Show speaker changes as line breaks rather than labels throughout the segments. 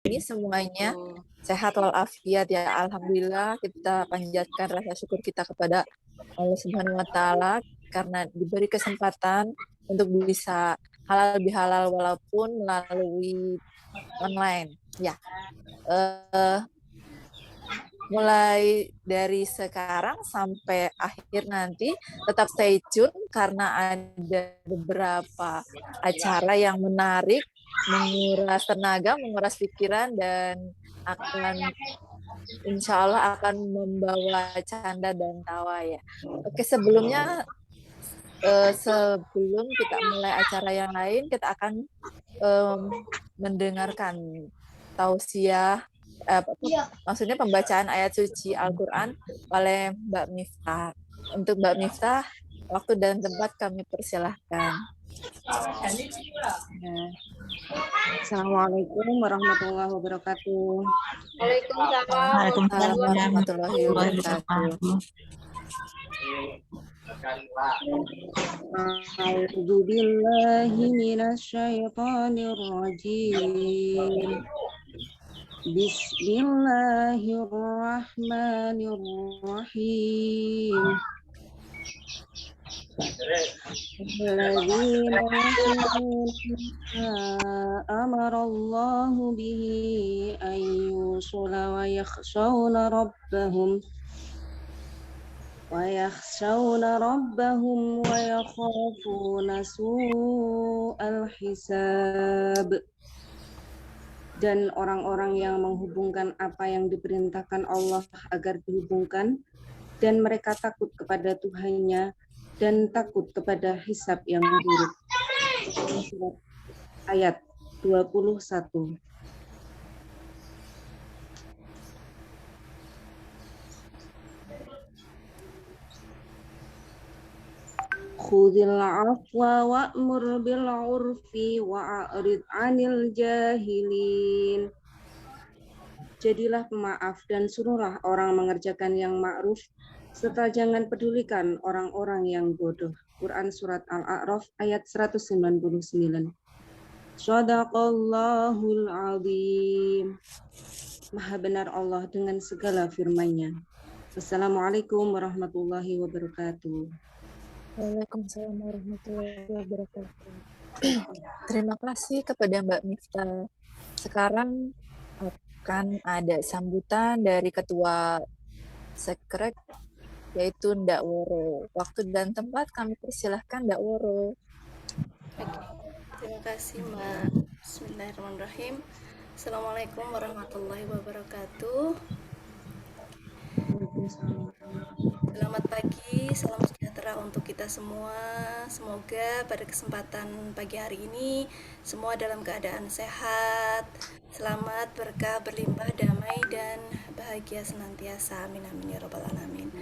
ini semuanya sehat walafiat ya. Alhamdulillah, kita panjatkan rasa syukur kita kepada Allah Subhanahu wa taala karena diberi kesempatan untuk bisa halal bihalal walaupun melalui online. Ya. Mulai dari sekarang sampai akhir nanti tetap stay tune karena ada beberapa acara yang menarik, menguras tenaga, menguras pikiran, dan akan insya Allah akan membawa canda dan tawa ya. Oke, sebelumnya sebelum kita mulai acara yang lain, kita akan mendengarkan tausiah, maksudnya pembacaan ayat suci Al-Quran oleh Mbak Miftah. Untuk Mbak Miftah, waktu dan tempat kami persilahkan.
Assalamualaikum warahmatullahi wabarakatuh.
Waalaikumsalam warahmatullahi wabarakatuh.
A'udzu billahi minasyaitonir rajim. Bismillahirrahmanirrahim. الذين يصلون ما أمر الله به أن يوصل ويخشون ربهم ويخافون سوء الحساب. Dan orang-orang yang menghubungkan apa yang diperintahkan Allah agar dihubungkan, dan mereka takut kepada Tuhannya dan takut kepada hisab yang buruk. Ayat 21. Khudhil afwa wa'mur bil 'urfi wa'rid 'anil jahilin. Jadilah pemaaf dan suruhlah orang mengerjakan yang ma'ruf, serta jangan pedulikan orang-orang yang bodoh. Quran Surat Al-A'raf ayat 199. Shadaqallahul Azim. Maha benar Allah dengan segala firman-Nya. Assalamualaikum warahmatullahi wabarakatuh.
Waalaikumsalam warahmatullahi wabarakatuh. Terima kasih kepada Mbak Miftah. Sekarang akan ada sambutan dari Ketua Sekrek, yaitu Ndak Woro. Waktu dan tempat kami persilahkan Ndak Woro.
Terima kasih Mbak. Bismillahirrahmanirrahim. Assalamualaikum warahmatullahi wabarakatuh. Selamat pagi, salam sejahtera untuk kita semua. Semoga pada kesempatan pagi hari ini semua dalam keadaan sehat, selamat, berkah, berlimpah, damai, dan bahagia senantiasa. Amin amin ya rabbal alamin.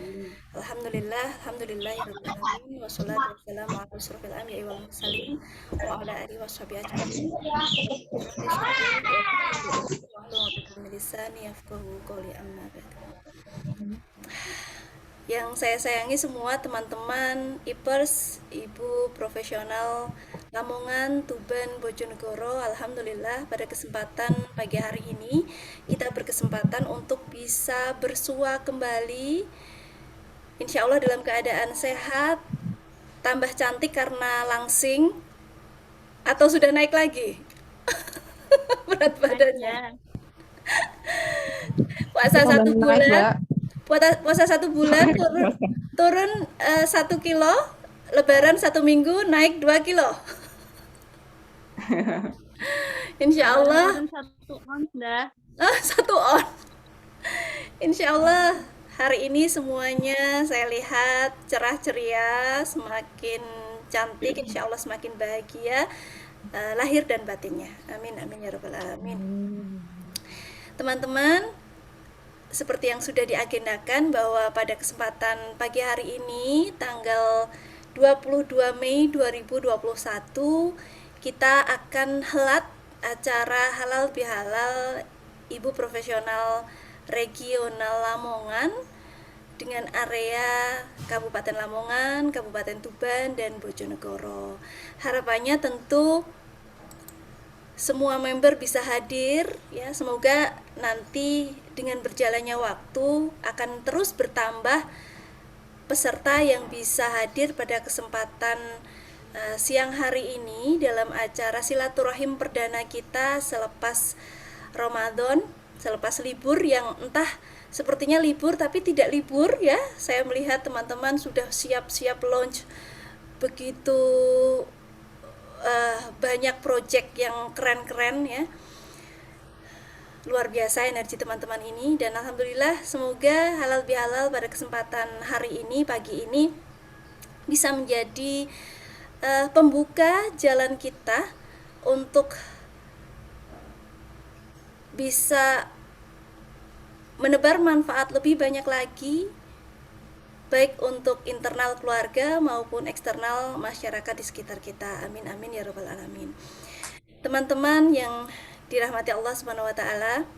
Alhamdulillahirabbil alamin. Wassalatu wassalamu ala asyrofil anbiya'i wal mursalin wa ala alihi washabihi ajmain. Yang saya sayangi semua teman-teman Ipers, Ibu profesional Lamongan, Tuban, Bojonegoro. Alhamdulillah pada kesempatan pagi hari ini kita berkesempatan untuk bisa bersua kembali, insya Allah dalam keadaan sehat, tambah cantik karena langsing, atau sudah naik lagi berat badannya. Puasa 1 bulan, puasa 1 bulan turun 1 kilo, lebaran 1 minggu naik 2 kilo. Insya Allah 1 on dah. 1 on. Insya Allah hari ini semuanya saya lihat cerah ceria, semakin cantik, insya Allah semakin bahagia lahir dan batinnya. Amin amin ya rabbal alamin. Teman-teman, seperti yang sudah diagendakan bahwa pada kesempatan pagi hari ini tanggal 22 Mei 2021 kita akan helat acara halal bihalal Ibu Profesional Regional Lamongan dengan area Kabupaten Lamongan, Kabupaten Tuban, dan Bojonegoro. Harapannya tentu semua member bisa hadir ya. Semoga nanti dengan berjalannya waktu akan terus bertambah peserta yang bisa hadir pada kesempatan siang hari ini dalam acara silaturahim perdana kita selepas Ramadan, selepas libur yang entah sepertinya libur tapi tidak libur ya. Saya melihat teman-teman sudah siap-siap launch begitu banyak project yang keren-keren ya. Luar biasa energi teman-teman ini, dan alhamdulillah semoga halal bihalal pada kesempatan hari ini, pagi ini bisa menjadi pembuka jalan kita untuk bisa menebar manfaat lebih banyak lagi, baik untuk internal keluarga maupun eksternal masyarakat di sekitar kita. Amin amin ya rabbal alamin. Teman-teman yang dirahmati Allah Subhanahu wa taala,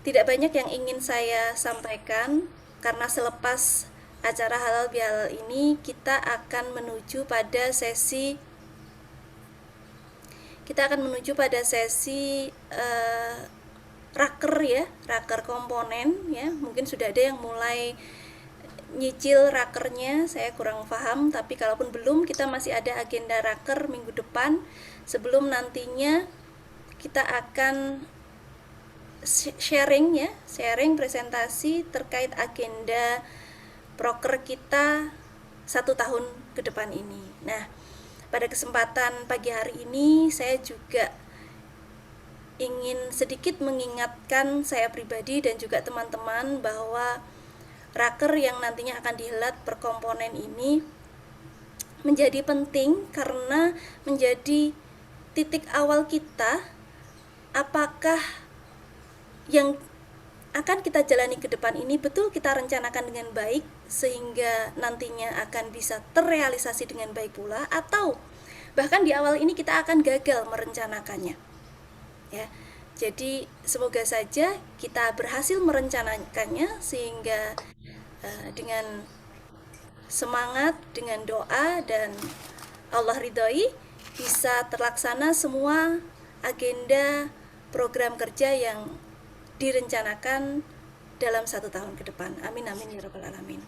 tidak banyak yang ingin saya sampaikan karena selepas acara halal bihalal ini kita akan menuju pada sesi raker ya, raker komponen ya. Mungkin sudah ada yang mulai nyicil rakernya, saya kurang paham, tapi kalaupun belum, kita masih ada agenda raker minggu depan sebelum nantinya kita akan sharing presentasi terkait agenda proker kita 1 tahun ke depan ini. Nah, pada kesempatan pagi hari ini saya juga ingin sedikit mengingatkan saya pribadi dan juga teman-teman bahwa raker yang nantinya akan dihelat per komponen ini menjadi penting karena menjadi titik awal kita apakah yang akan kita jalani ke depan ini betul kita rencanakan dengan baik sehingga nantinya akan bisa terrealisasi dengan baik pula, atau bahkan di awal ini kita akan gagal merencanakannya ya. Jadi semoga saja kita berhasil merencanakannya sehingga dengan semangat, dengan doa dan Allah ridhoi bisa terlaksana semua agenda program kerja yang direncanakan dalam 1 tahun ke depan. Amin amin ya rabbal alamin.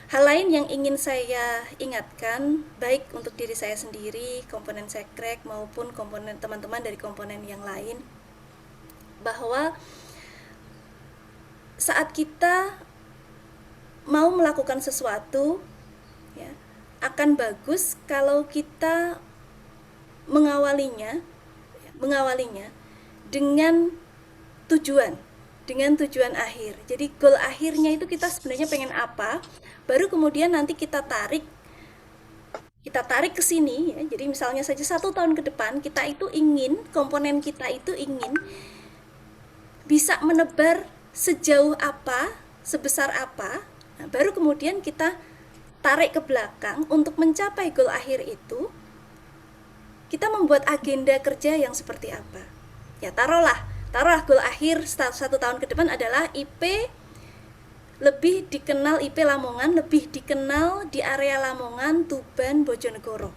Hal lain yang ingin saya ingatkan, baik untuk diri saya sendiri, komponen sekrek maupun komponen teman-teman dari komponen yang lain, bahwa saat kita mau melakukan sesuatu ya, akan bagus kalau kita mengawalinya dengan tujuan akhir. Jadi goal akhirnya itu kita sebenarnya pengen apa, baru kemudian nanti kita tarik ke sini ya. Jadi misalnya saja 1 tahun ke depan kita itu ingin, komponen kita itu ingin bisa menebar sejauh apa, sebesar apa. Nah, baru kemudian kita tarik ke belakang untuk mencapai goal akhir itu. Kita membuat agenda kerja yang seperti apa? Ya taruhlah goal akhir 1 tahun ke depan adalah IP lebih dikenal, IP Lamongan lebih dikenal di area Lamongan, Tuban, Bojonegoro.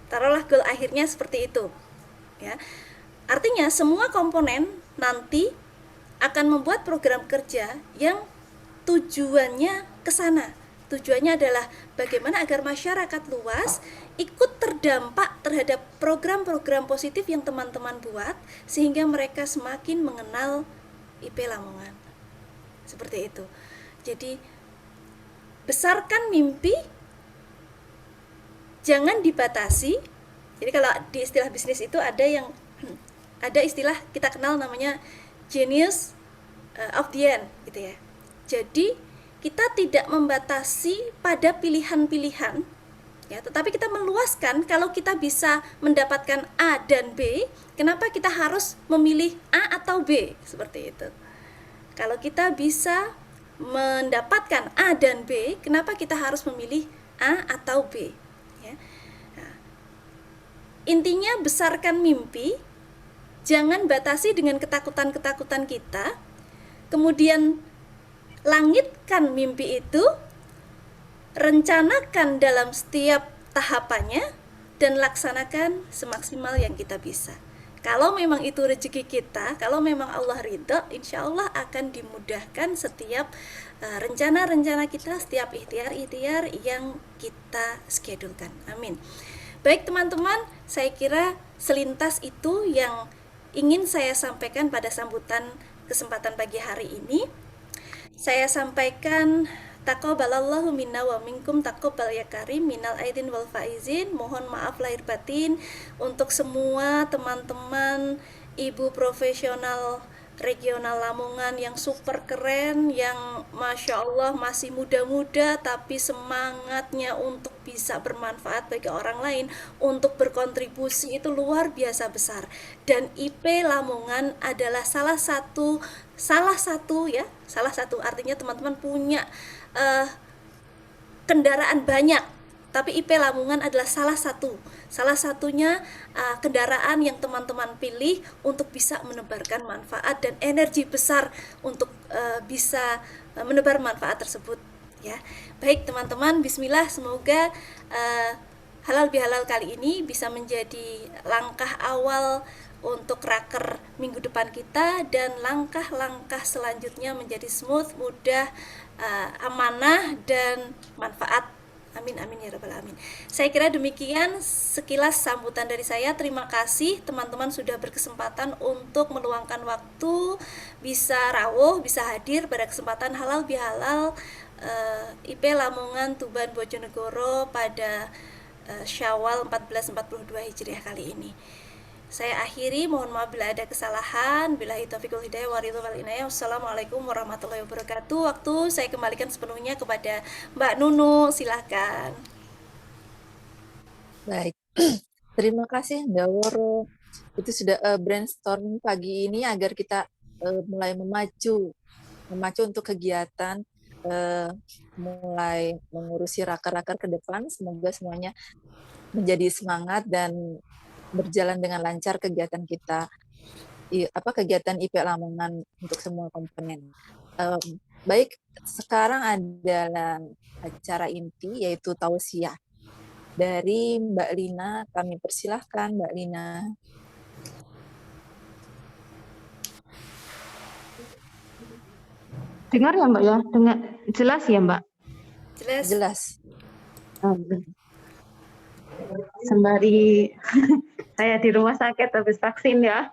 Taruhlah goal akhirnya seperti itu. Ya. Artinya semua komponen nanti akan membuat program kerja yang tujuannya ke sana. Tujuannya adalah bagaimana agar masyarakat luas ikut terdampak terhadap program-program positif yang teman-teman buat sehingga mereka semakin mengenal IP Lamongan. Seperti itu. Jadi besarkan mimpi, jangan dibatasi. Jadi kalau di istilah bisnis itu ada istilah kita kenal namanya genius of the end gitu ya. Jadi kita tidak membatasi pada pilihan-pilihan ya, tetapi kita meluaskan. Kalau kita bisa mendapatkan A dan B, kenapa kita harus memilih A atau B? Seperti itu. Kalau kita bisa mendapatkan A dan B, kenapa kita harus memilih A atau B? Ya. Nah, intinya besarkan mimpi, jangan batasi dengan ketakutan-ketakutan kita. Kemudian langitkan mimpi itu, rencanakan dalam setiap tahapannya, dan laksanakan semaksimal yang kita bisa. Kalau memang itu rezeki kita, kalau memang Allah ridho, insya Allah akan dimudahkan setiap rencana-rencana kita, setiap ikhtiar-ikhtiar yang kita schedulkan. Amin. Baik teman-teman, saya kira selintas itu yang ingin saya sampaikan pada sambutan kesempatan pagi hari ini. Saya sampaikan taqabbalallahu minna wa minkum taqabbal ya karim minal aidin wal faizin. Mohon maaf lahir batin untuk semua teman-teman ibu profesional regional Lamongan yang super keren, yang Masya Allah masih muda-muda tapi semangatnya untuk bisa bermanfaat bagi orang lain, untuk berkontribusi itu luar biasa besar. Dan IP Lamongan adalah salah satu artinya teman-teman punya kendaraan banyak, tapi IP Lamongan adalah salah satunya kendaraan yang teman-teman pilih untuk bisa menebarkan manfaat dan energi besar untuk bisa menebar manfaat tersebut ya. Baik teman-teman, bismillah, semoga halal bihalal kali ini bisa menjadi langkah awal untuk raker minggu depan kita, dan langkah-langkah selanjutnya menjadi smooth, mudah, amanah, dan manfaat. Amin amin ya rabbal alamin. Saya kira demikian sekilas sambutan dari saya. Terima kasih teman-teman sudah berkesempatan untuk meluangkan waktu, bisa rawuh, bisa hadir pada kesempatan halal bihalal IP Lamongan Tuban Bojonegoro pada Syawal 1442 Hijriah kali ini. Saya akhiri, mohon maaf bila ada kesalahan. Billahi taufiq wal hidayah wa ridho wal inayah. Wassalamualaikum warahmatullahi wabarakatuh. Waktu saya kembalikan sepenuhnya kepada Mbak Nunu, silakan.
Baik, terima kasih Mbak Woro. Itu sudah brainstorming pagi ini agar kita mulai memacu untuk kegiatan, mulai mengurusi raker-raker ke depan. Semoga semuanya menjadi semangat dan berjalan dengan lancar kegiatan kita, kegiatan IP Lamongan untuk semua komponen. Baik, sekarang adalah acara inti yaitu tausiah dari Mbak Lina. Kami persilahkan Mbak Lina.
Dengar ya Mbak ya? Dengar jelas ya Mbak?
Jelas.
Sembari saya di rumah sakit habis vaksin ya.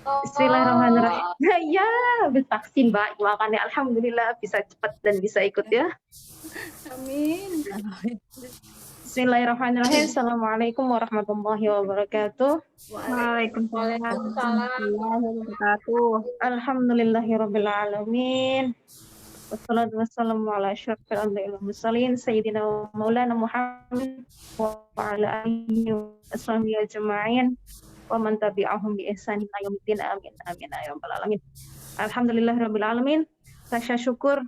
Bismillahirrahmanirrahim. Ya, habis vaksin Mbak. Makanya alhamdulillah bisa cepat dan bisa ikut ya.
Amin.
Bismillahirrahmanirrahim. Assalamualaikum warahmatullahi wabarakatuh.
Waalaikumsalam warahmatullahi wabarakatuh.
Alhamdulillahirabbil alamin. Wassalatu wassalamu ala asyrafil anbiya'i wal mursalin sayyidina wa maulana Muhammad wa ala alihi wa ashabihi ajma'in wa man tabi'ahum bi ihsan ila yaumiddin. Amin amin ya rabbal alamin. Alhamdulillahirabbil alamin. Rasa syukur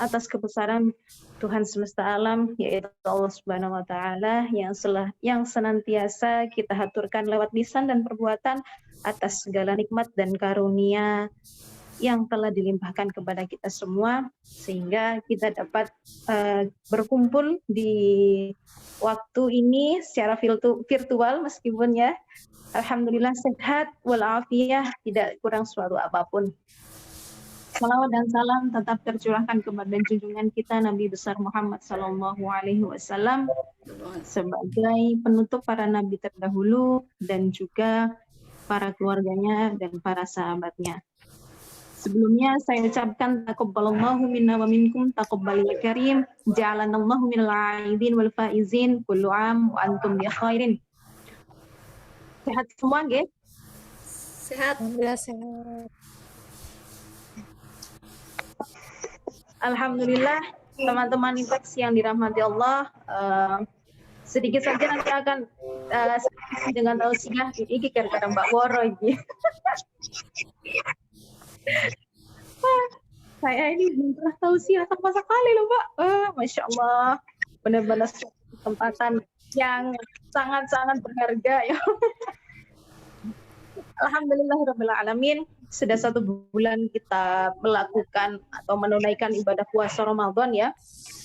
atas kebesaran Tuhan semesta alam, yaitu Allah Subhanahu wa taala yang senantiasa kita haturkan lewat lisan dan perbuatan atas segala nikmat dan karunia yang telah dilimpahkan kepada kita semua, sehingga kita dapat berkumpul di waktu ini secara virtual meskipun ya alhamdulillah sehat walafiat, tidak kurang suatu apapun. Salawat dan salam tetap tercurahkan kepada junjungan kita Nabi besar Muhammad sallallahu alaihi wasallam sebagai penutup para nabi terdahulu dan juga para keluarganya dan para sahabatnya. Sebelumnya saya ucapkan taqabbalallahu minna wa minkum taqabbal ya karim, ja'alanallahu minal aidin wal faizin, kullu am wa antum bi khairin. Sehat semua nggih?
Sehat.
Alhamdulillah sehat.
Alhamdulillah teman-teman infeksi yang dirahmati Allah, sedikit saja nanti akan dengan tausiah ini gara-gara Mbak Woro ini. Saya ini belum pernah tausiah sama sekali loh Mbak. Masya Allah, benar-benar kesempatan yang sangat-sangat berharga ya. Alhamdulillahirabbil alamin. Sudah 1 bulan kita melakukan atau menunaikan ibadah puasa Ramadan ya.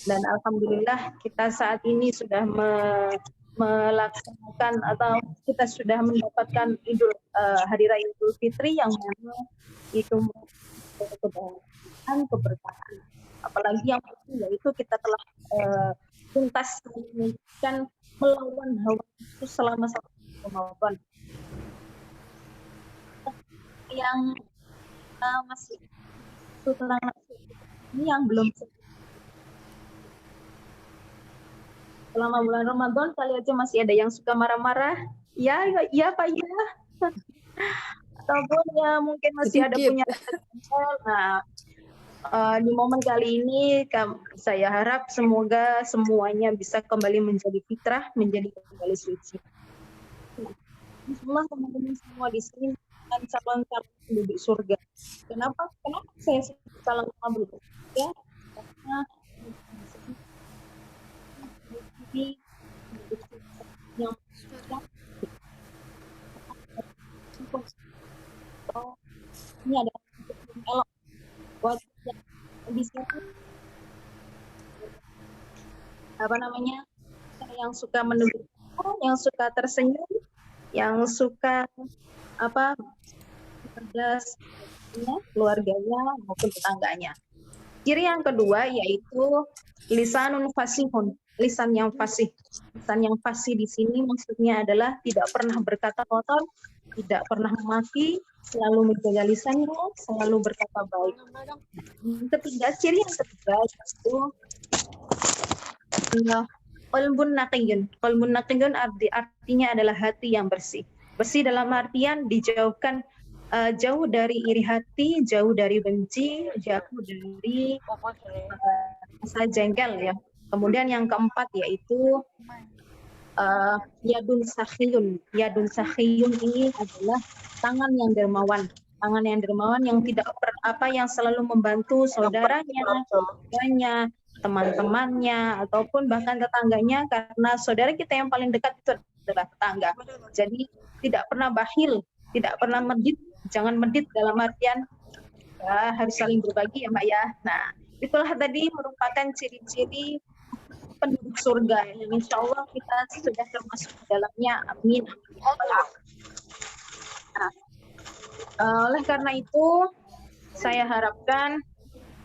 Dan alhamdulillah kita saat ini sudah melaksanakan atau kita sudah mendapatkan hari raya Idul Fitri yang mana itu kebahagiaan, keberkahan. Apalagi yang penting yaitu kita telah tuntas menunjukkan melawan hawa nafsu selama 1 Ramadan. Yang masih tentang nafsu ini yang belum selama bulan Ramadan kali aja masih ada yang suka marah-marah, ya Pak ya, ataupun ya mungkin masih ada punya. Nah, di momen kali ini saya harap semoga semuanya bisa kembali menjadi fitrah, menjadi kembali suci. Bismillah teman-teman semua di sini kan calon-calon penduduk surga. Kenapa saya sebut calon-calon penduduk surga? Karena yang ini ada elok buat di sini yang suka menunduk, yang suka tersenyum, yang suka cerdas keluarganya maupun tetangganya. Ciri yang kedua yaitu lisanun fasihun, lisan yang fasih. Lisan yang fasih di sini maksudnya adalah tidak pernah berkata kotor, tidak pernah memaki, selalu menjaga lisannya, selalu berkata baik. Ciri yang ketiga yaitu qalbun naqiyun. Qalbun naqiyun artinya adalah hati yang bersih. Bersih dalam artian dijauhkan jauh dari iri hati, jauh dari benci, jauh dari rasa jengkel ya. Kemudian yang keempat yaitu yadun sakhiyun. Yadun sakhiyun ini adalah tangan yang dermawan. Tangan yang dermawan yang tidak yang selalu membantu saudaranya, teman-temannya ataupun bahkan tetangganya, karena saudara kita yang paling dekat itu adalah tetangga. Jadi tidak pernah bakhil, tidak pernah medit. Jangan medit dalam artian harus saling berbagi ya Mbak ya. Nah, itulah tadi merupakan ciri-ciri penduduk surga yang insya Allah kita sudah termasuk di dalamnya. Amin. Nah, oleh karena itu saya harapkan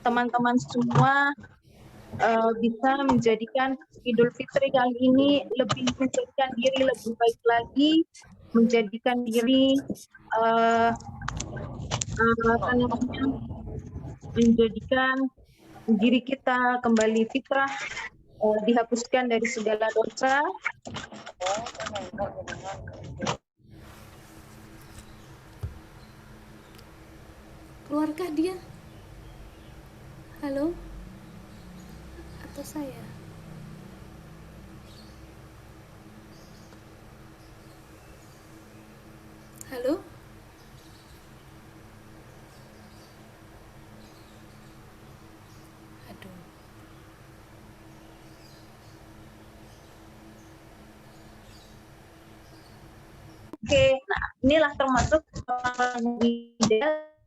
teman-teman semua bisa menjadikan Idul Fitri kali ini lebih menjadikan diri lebih baik lagi, menjadikan diri menjadikan diri kita kembali fitrah, dihapuskan dari segala dosa.
Keluarkah dia? Halo? Atau saya? Halo? Aduh.
Oke, nah inilah termasuk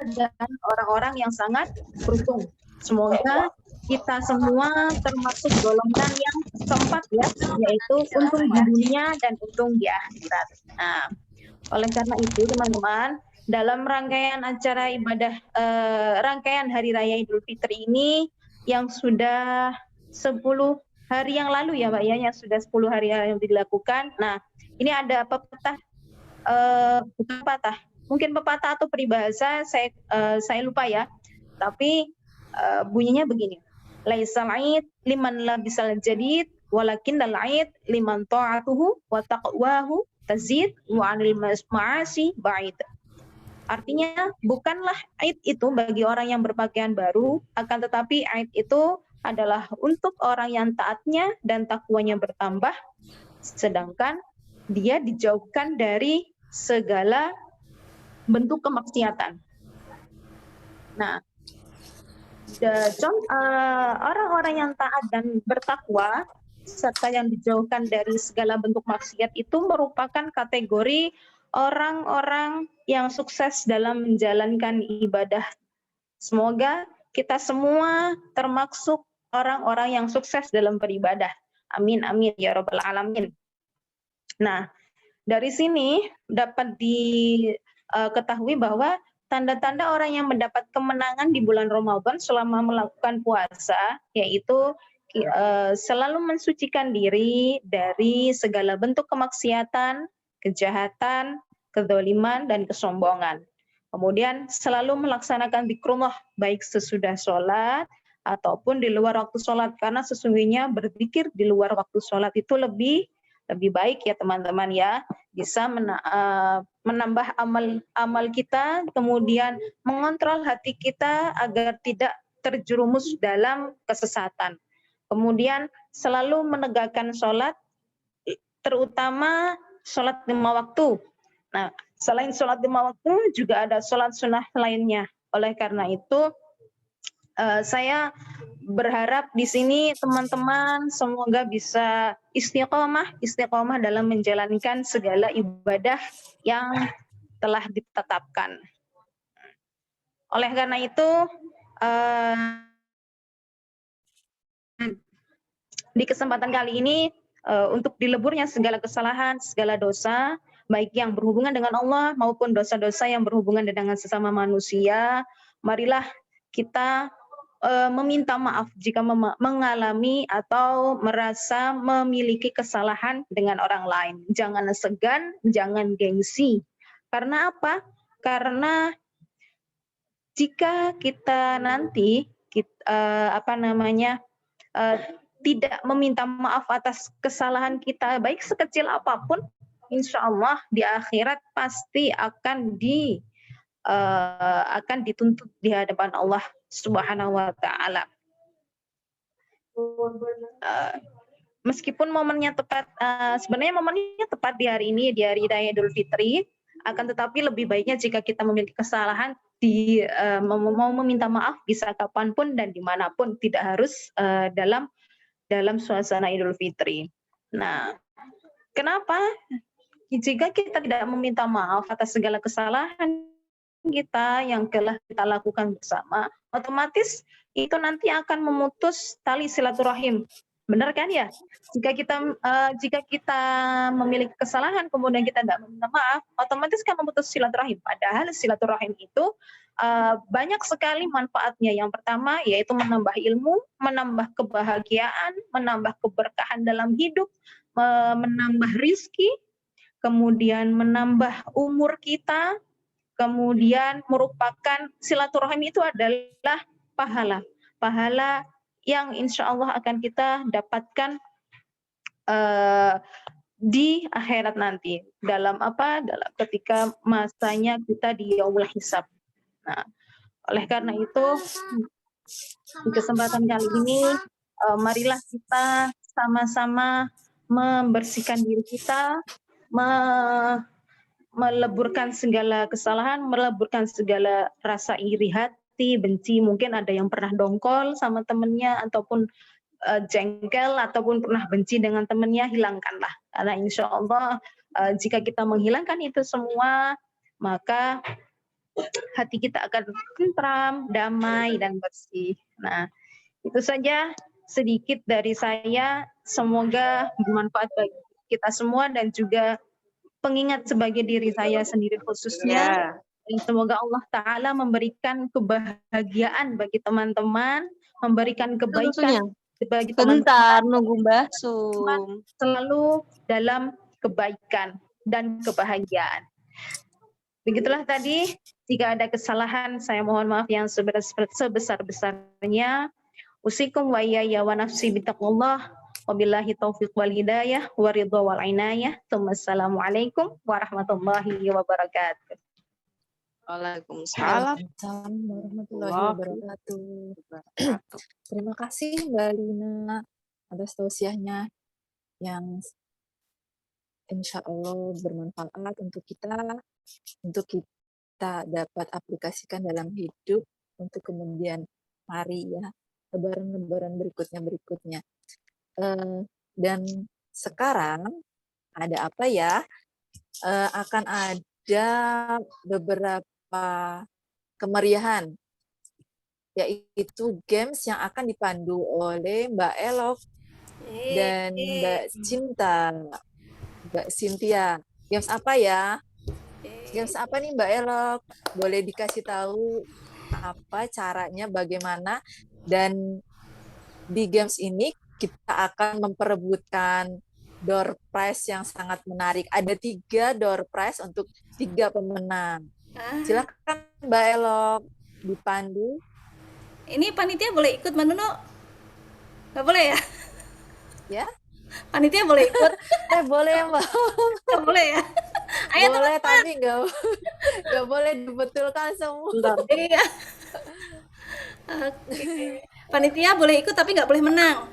dan orang-orang yang sangat beruntung. Semoga kita semua termasuk golongan yang keempat ya, yaitu untung di dunia dan untung di akhirat. Nah, oleh karena itu teman-teman, dalam rangkaian acara ibadah rangkaian Hari Raya Idul Fitri ini yang sudah 10 hari yang lalu ya Mbak ya, yang sudah 10 hari yang dilakukan. Nah, ini ada pepatah bukan pepatah, mungkin pepatah atau peribahasa, saya lupa ya. Tapi bunyinya begini. Laisal aid liman labisal jadid walakin dal aid liman ta'atuhu wa taqwahu tazid wa 'anil ma'asi ba'id. Artinya bukanlah aid itu bagi orang yang berpakaian baru, akan tetapi aid itu adalah untuk orang yang taatnya dan takwanya bertambah, sedangkan dia dijauhkan dari segala bentuk kemaksiatan. Nah, orang-orang yang taat dan bertakwa serta yang dijauhkan dari segala bentuk maksiat itu merupakan kategori orang-orang yang sukses dalam menjalankan ibadah. Semoga kita semua termasuk orang-orang yang sukses dalam beribadah. Amin, amin, ya Rabbal Alamin. Nah, dari sini dapat diketahui bahwa tanda-tanda orang yang mendapat kemenangan di bulan Ramadan selama melakukan puasa, yaitu selalu mensucikan diri dari segala bentuk kemaksiatan, kejahatan, kezaliman, dan kesombongan. Kemudian selalu melaksanakan zikrullah baik sesudah sholat ataupun di luar waktu sholat, karena sesungguhnya berzikir di luar waktu sholat itu lebih baik ya teman-teman ya, bisa menambah amal kita, kemudian mengontrol hati kita agar tidak terjerumus dalam kesesatan. Kemudian selalu menegakkan sholat, terutama sholat 5 waktu. Nah, selain sholat 5 waktu juga ada sholat sunnah lainnya. Oleh karena itu saya berharap di sini teman-teman semoga bisa istiqomah dalam menjalankan segala ibadah yang telah ditetapkan. Oleh karena itu di kesempatan kali ini untuk dileburnya segala kesalahan, segala dosa, baik yang berhubungan dengan Allah maupun dosa-dosa yang berhubungan dengan sesama manusia, marilah kita meminta maaf jika mengalami atau merasa memiliki kesalahan dengan orang lain. Jangan segan, jangan gengsi. Karena apa? Karena jika kita nanti tidak meminta maaf atas kesalahan kita, baik sekecil apapun, insya Allah di akhirat pasti akan dituntut di hadapan Allah Subhanahu wa Ta'ala. Meskipun momennya tepat, sebenarnya momennya tepat di hari ini, di hari Raya Idul Fitri, akan tetapi lebih baiknya jika kita memiliki kesalahan, mau meminta maaf bisa kapanpun dan dimanapun, tidak harus dalam suasana Idul Fitri. Nah, kenapa? Jika kita tidak meminta maaf atas segala kesalahan kita yang telah kita lakukan bersama, otomatis itu nanti akan memutus tali silaturahim. Benar kan ya? Jika kita memiliki kesalahan kemudian kita tidak meminta maaf, otomatis kan memutus silaturahim. Padahal silaturahim itu banyak sekali manfaatnya. Yang pertama yaitu menambah ilmu, menambah kebahagiaan, menambah keberkahan dalam hidup, menambah rizki, kemudian menambah umur kita, kemudian merupakan silaturahim itu adalah pahala yang insya Allah akan kita dapatkan di akhirat nanti, dalam ketika masanya kita di yaumul hisab. Nah, oleh karena itu di kesempatan kali ini marilah kita sama-sama membersihkan diri kita, meleburkan segala kesalahan, meleburkan segala rasa iri hati, benci. Mungkin ada yang pernah dongkol sama temennya, ataupun jengkel, ataupun pernah benci dengan temennya, hilangkanlah. Karena insya Allah jika kita menghilangkan itu semua, maka hati kita akan tentram, damai, dan bersih. Nah, itu saja sedikit dari saya. Semoga bermanfaat bagi kita semua dan juga pengingat sebagai diri saya sendiri khususnya. Dan semoga Allah Ta'ala memberikan kebahagiaan bagi teman-teman, memberikan kebaikan bagi teman-teman.
Bentar, nunggu Mbak Sum.
Selalu dalam kebaikan dan kebahagiaan. Begitulah tadi, jika ada kesalahan, saya mohon maaf yang sebesar-besarnya. Usikum wa iyaya wa nafsi bitaqwallah. Wabillahi taufiq wal hidayah wa ridha wal inayah. Assalamualaikum warahmatullahi wabarakatuh.
Waalaikumsalam
warahmatullahi wabarakatuh. Terima kasih Mbak Lina atas tausiahnya yang insya Allah bermanfaat untuk kita dapat aplikasikan dalam hidup untuk kemudian hari ya, lebaran berikutnya. Dan sekarang ada apa ya? Akan ada beberapa kemeriahan yaitu games yang akan dipandu oleh Mbak Elok dan Mbak Cinta, Mbak Cynthia. Games apa ya? Games apa nih Mbak Elok? Boleh dikasih tahu apa caranya, bagaimana? Dan di games ini kita akan memperebutkan door prize yang sangat menarik. Ada 3 door prize untuk 3 pemenang. Silakan Mbak Elok dipandu.
Ini panitia boleh ikut Mbak Nuno? Nggak boleh ya?
Ya?
Panitia boleh ikut?
Boleh Mbak.
Nggak boleh ya? Ayo
Boleh,
teman-teman.
tapi nggak boleh dibetulkan semua.
Iya. Oke. Panitia boleh ikut tapi nggak boleh menang.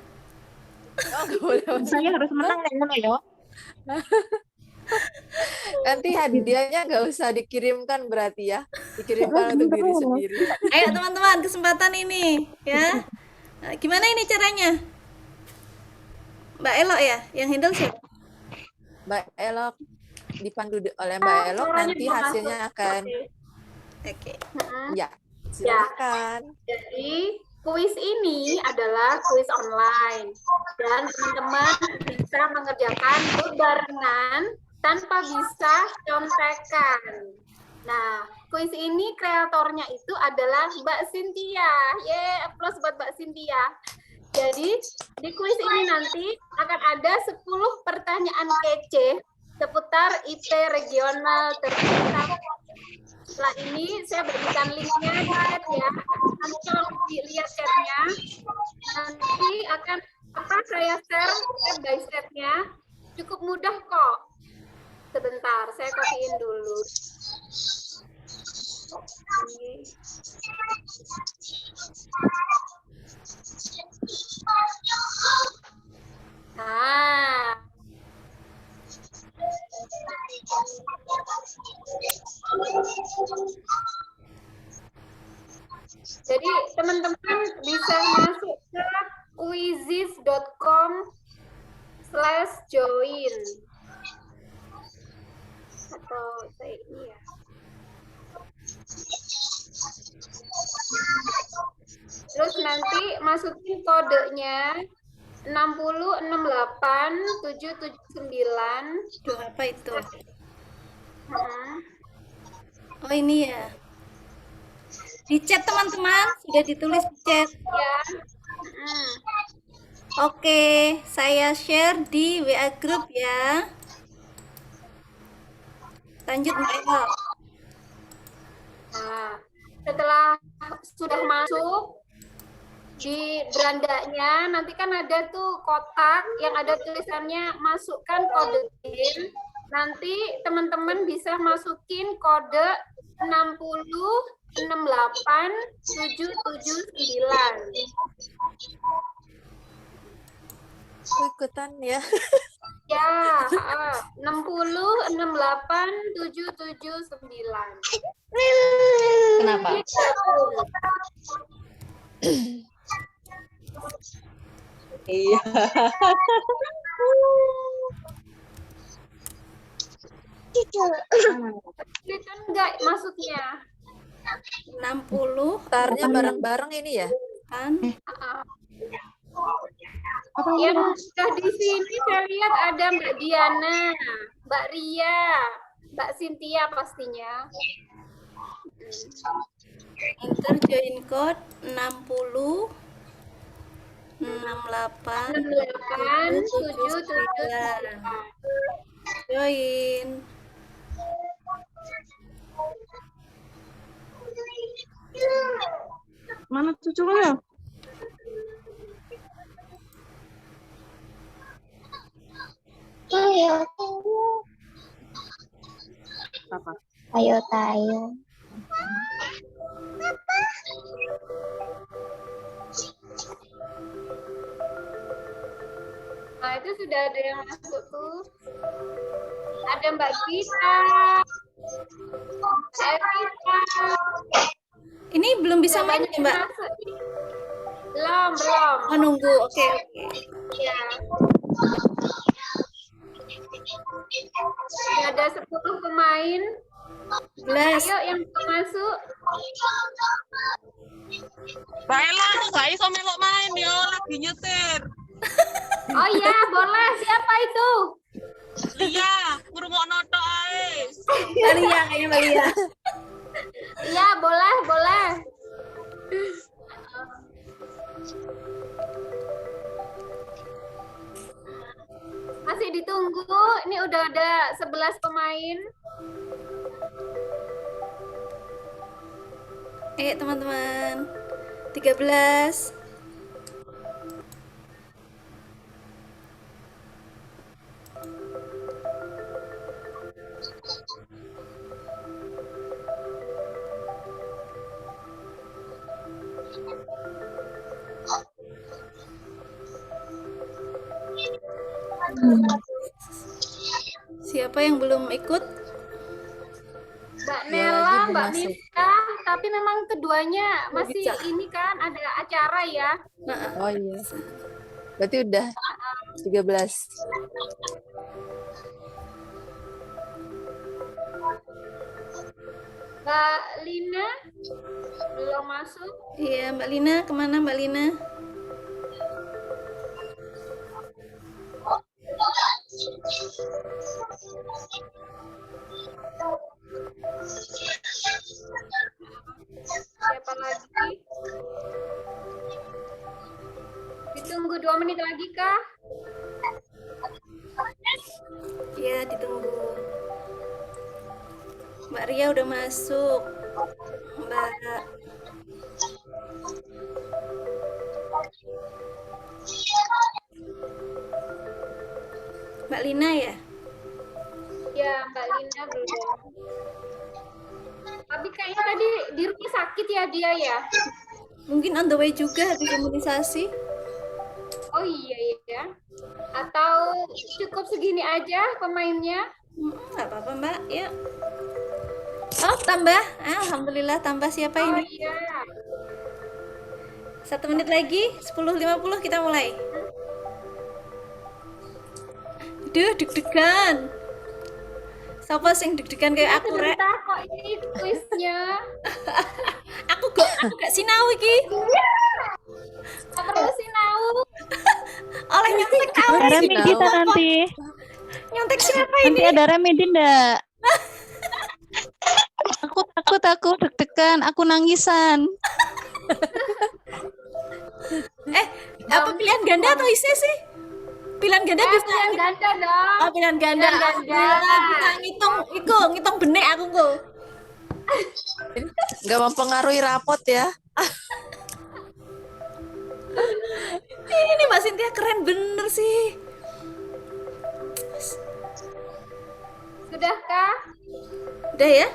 Oh, nggak boleh.
Saya harus menang nih ngono ya.
Nanti hadiahnya nggak usah dikirimkan berarti ya. Dikirimkan untuk diri sendiri.
Ayo teman-teman, kesempatan ini ya. Gimana ini caranya? Mbak Elok ya, yang handle siapa?
Mbak Elok dipandu oleh Mbak Elok, nanti hasilnya akan
Oke.
ya, silakan.
Jadi kuis ini adalah kuis online dan teman-teman bisa mengerjakan berbarengan tanpa bisa contekan. Nah, kuis ini kreatornya itu adalah Mbak Cynthia. Yeay, aplaus buat Mbak Cynthia. Jadi, di kuis ini nanti akan ada 10 pertanyaan kece seputar IP regional tercinta. Setelah ini saya berikan linknya di chat ya. Nanti kalau dilihat chatnya, nanti akan saya share step by step-nya. Cukup mudah kok. Sebentar, saya copy-in dulu. Nah, jadi teman-teman bisa masuk ke wizis.com/join atau saya ini ya. Terus nanti masukin kodenya 6068779.
Duh, apa itu? Oh, ini ya. Di chat teman-teman, sudah ditulis di chat.
Ya.
Oke, saya share di WA group ya. Lanjut Mbak Elok.
Nah, setelah sudah masuk di berandanya, nanti kan ada tuh kotak yang ada tulisannya masukkan kode PIN. Nanti teman-teman bisa masukin kode 6068779.
Ikutan ya.
Ya, 6068779.
Kenapa? Iya.
Kelihatan nggak masuknya?
60
Startnya bareng-bareng ini ya.
kan?
Yang sudah di sini saya lihat ada Mbak Diana, Mbak Ria, Mbak Cynthia pastinya.
Enter join code 60 68
687779.
join.
Mana cucunya? Apa?
Ayo tayo.
Nah, itu sudah ada yang masuk tuh. Ada Mbak Gita, Mbak Evita.
Ini belum bisa main
Banyak
ya, Mbak?
yang masuk. Belum.
Oh, nunggu. Oke.
Ya. Sudah ada 10 pemain.
11.
Ayo yang belum masuk.
Mbak Ella, aku gak iso melok main yo, lagi nyetir.
Oh iya, boleh. Siapa itu?
Iya, ngrungokno tok ae.
Mbak Lia, kayaknya Mbak Lia.
Iya, boleh, boleh. Masih ditunggu. Ini udah ada 11 pemain.
Ayo teman-teman. 13. Siapa yang belum ikut?
Mbak
Dua
Nela,
lagi belum
Mbak
masuk.
Miftah, tapi memang keduanya masih
bisa.
ini kan ada acara ya.
Nah,
Oh iya. Berarti udah 13.
Mbak Lina belum masuk.
iya Mbak Lina, kemana Mbak Lina?
Siapa lagi? Ditunggu 2 menit lagi kah?
Iya, ditunggu. Mbak Ria udah masuk. Mbak Mbak Lina ya?
Ya, Mbak Lina belum. Tapi kayaknya tadi di rumah sakit ya dia ya.
Mungkin on the way juga habis imunisasi.
Oh iya ya. Atau cukup segini aja pemainnya?
Nggak apa-apa Mbak, yuk. Oh, tambah. Alhamdulillah tambah siapa
Oh
ini?
iya.
1 menit lagi, 10.50 kita mulai. Duh, deg-degan. Siapa sing deg-degan kayak aku, Rek?
Sebentar kok ini kuisnya.
Aku gak sinau iki.
Gak perlu sinau.
Oleh nyontek kamu.
Ada
Remedi kita nanti.
Nyontek siapa
Nanti
ini?
ada remedi ndak? Aku deg-degan, aku nangisan.
Apa pilihan ganda atau isi sih? Pilihan ganda bisa.
Yang ganda dong.
Oh, pilihan ganda.
Pilihan ganda.
Alhamdulillah, bisa ngitung benek aku kok.
Nggak mempengaruhi rapot ya.
Ini Mbak Cynthia keren bener sih.
Sudahkah?
Udah ya?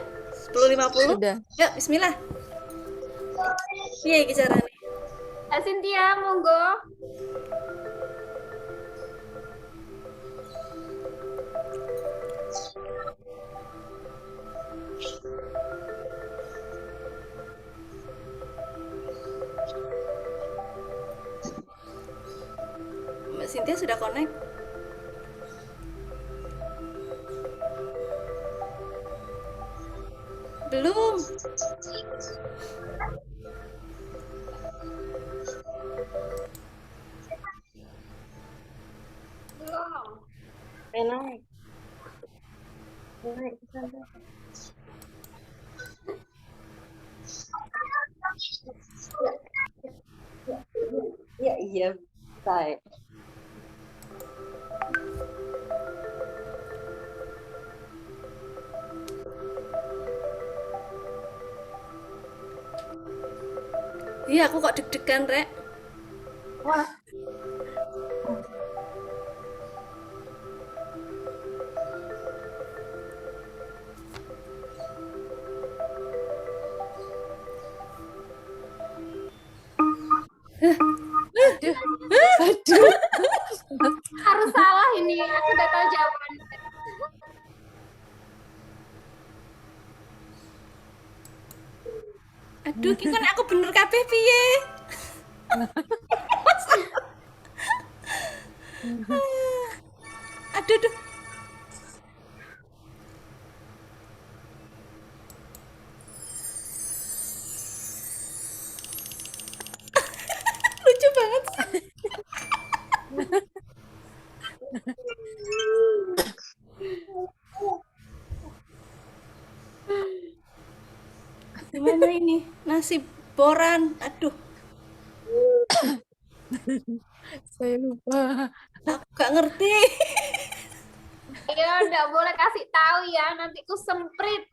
10.50.
Sudah.
Yuk, bismillah. Iya, iki carane.
Mbak Cynthia, monggo.
Mbak Cynthia sudah connect? Belum.
Belum.
Enak. Iya, iya. Baik.
Iya, aku kok deg-degan, Rek.
Wah,
Aduh.
Harus salah ini. Aku udah tahu jawabannya.
Aduh, iki kan aku bener kabeh piye? Aduh, duh. Gimana ini? Nasi boran. Aduh,
Saya lupa.
aku gak ngerti.
Ayo, nggak boleh kasih tahu ya, nanti ku semprit.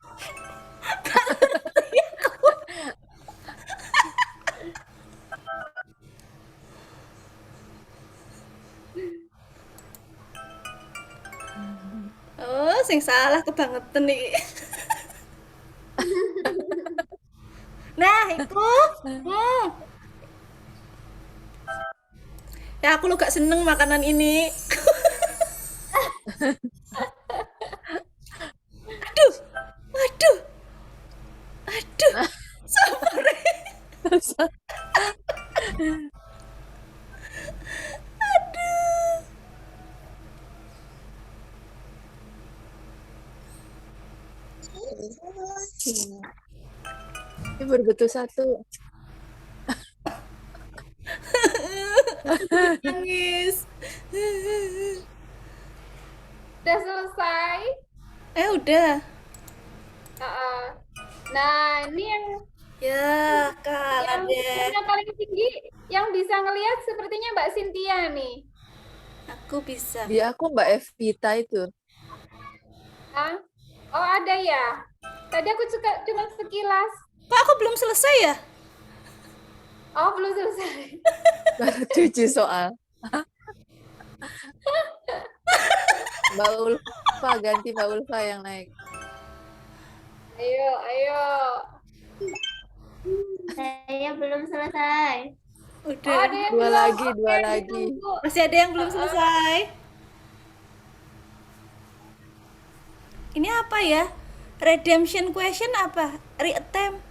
Oh, sing salah kebangetan nih. Nah, itu. Ya aku lu gak seneng makanan ini. Aduh, aduh, aduh. Sabar.
Ini baru betul satu.
Nangis.
Udah selesai.
Udah.
Heeh. Nah, ini yang
Ya, kalah deh.
skornya paling tinggi, yang bisa ngelihat sepertinya Mbak Cynthia nih.
Aku bisa.
Di aku Mbak Evita itu.
Hah? Oh, ada ya? Tadi aku cuma sekilas.
Kok aku belum selesai ya?
Oh, belum selesai.
Baru 7 soal. Mbak Ulfa, ganti Mbak Ulfa yang naik.
Ayo, ayo.
Saya belum selesai.
Oh,
Udah.
ada yang
Dua
belum.
lagi,
Oke,
dua lagi.
ditunggu.
Masih ada yang belum selesai. Ini apa ya? Redemption question apa? Reattempt.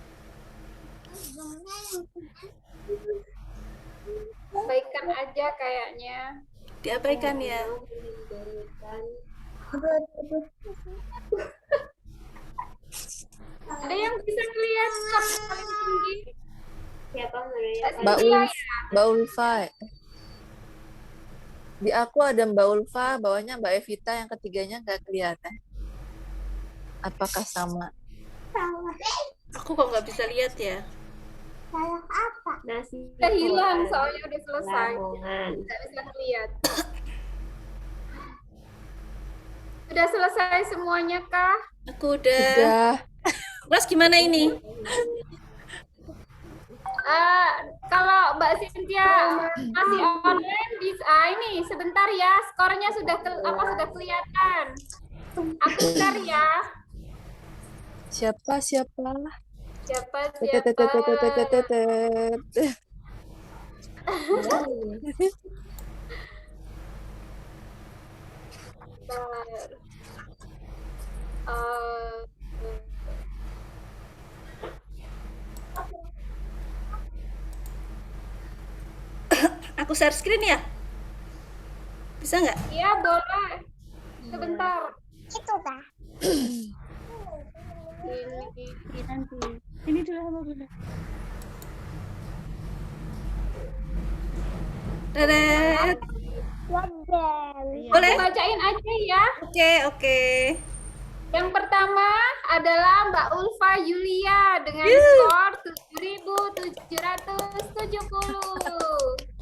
Abaikan aja kayaknya.
Diabaikan ya.
Ada yang bisa ngelihat skor paling tinggi?
Siapa menurut
Mbak
Cynthia
Ulfa,
ya?
Mbak Ulfa. Di aku ada Mbak Ulfa, bawahnya Mbak Evita, yang ketiganya nggak kelihatan. Apakah sama?
salah?
Aku kok nggak bisa lihat ya.
Salah apa? Nasi
Udah hilang
goreng.
soalnya udah selesai.
Lamongan.
Nggak bisa ngelihat. Udah selesai semuanya kah?
Aku udah.
Udah.
Terus gimana ini?
Kalau Mbak Cynthia masih online bisa ini sebentar ya, skornya sudah sudah kelihatan. Aku bentar ya.
Siapa?
Siapa?
Tetetetetetetetetet.
Bentar. Eh,
Aku share screen ya? Bisa nggak?
Iya boleh. Sebentar.
Itu kah?
Ini.
Nanti. Ini dulu sama bunda.
Dadah.
Waduh.
Boleh?
Aku bacain aja ya.
Oke.
Yang pertama adalah Mbak Ulfa Yulia dengan skor 7.770.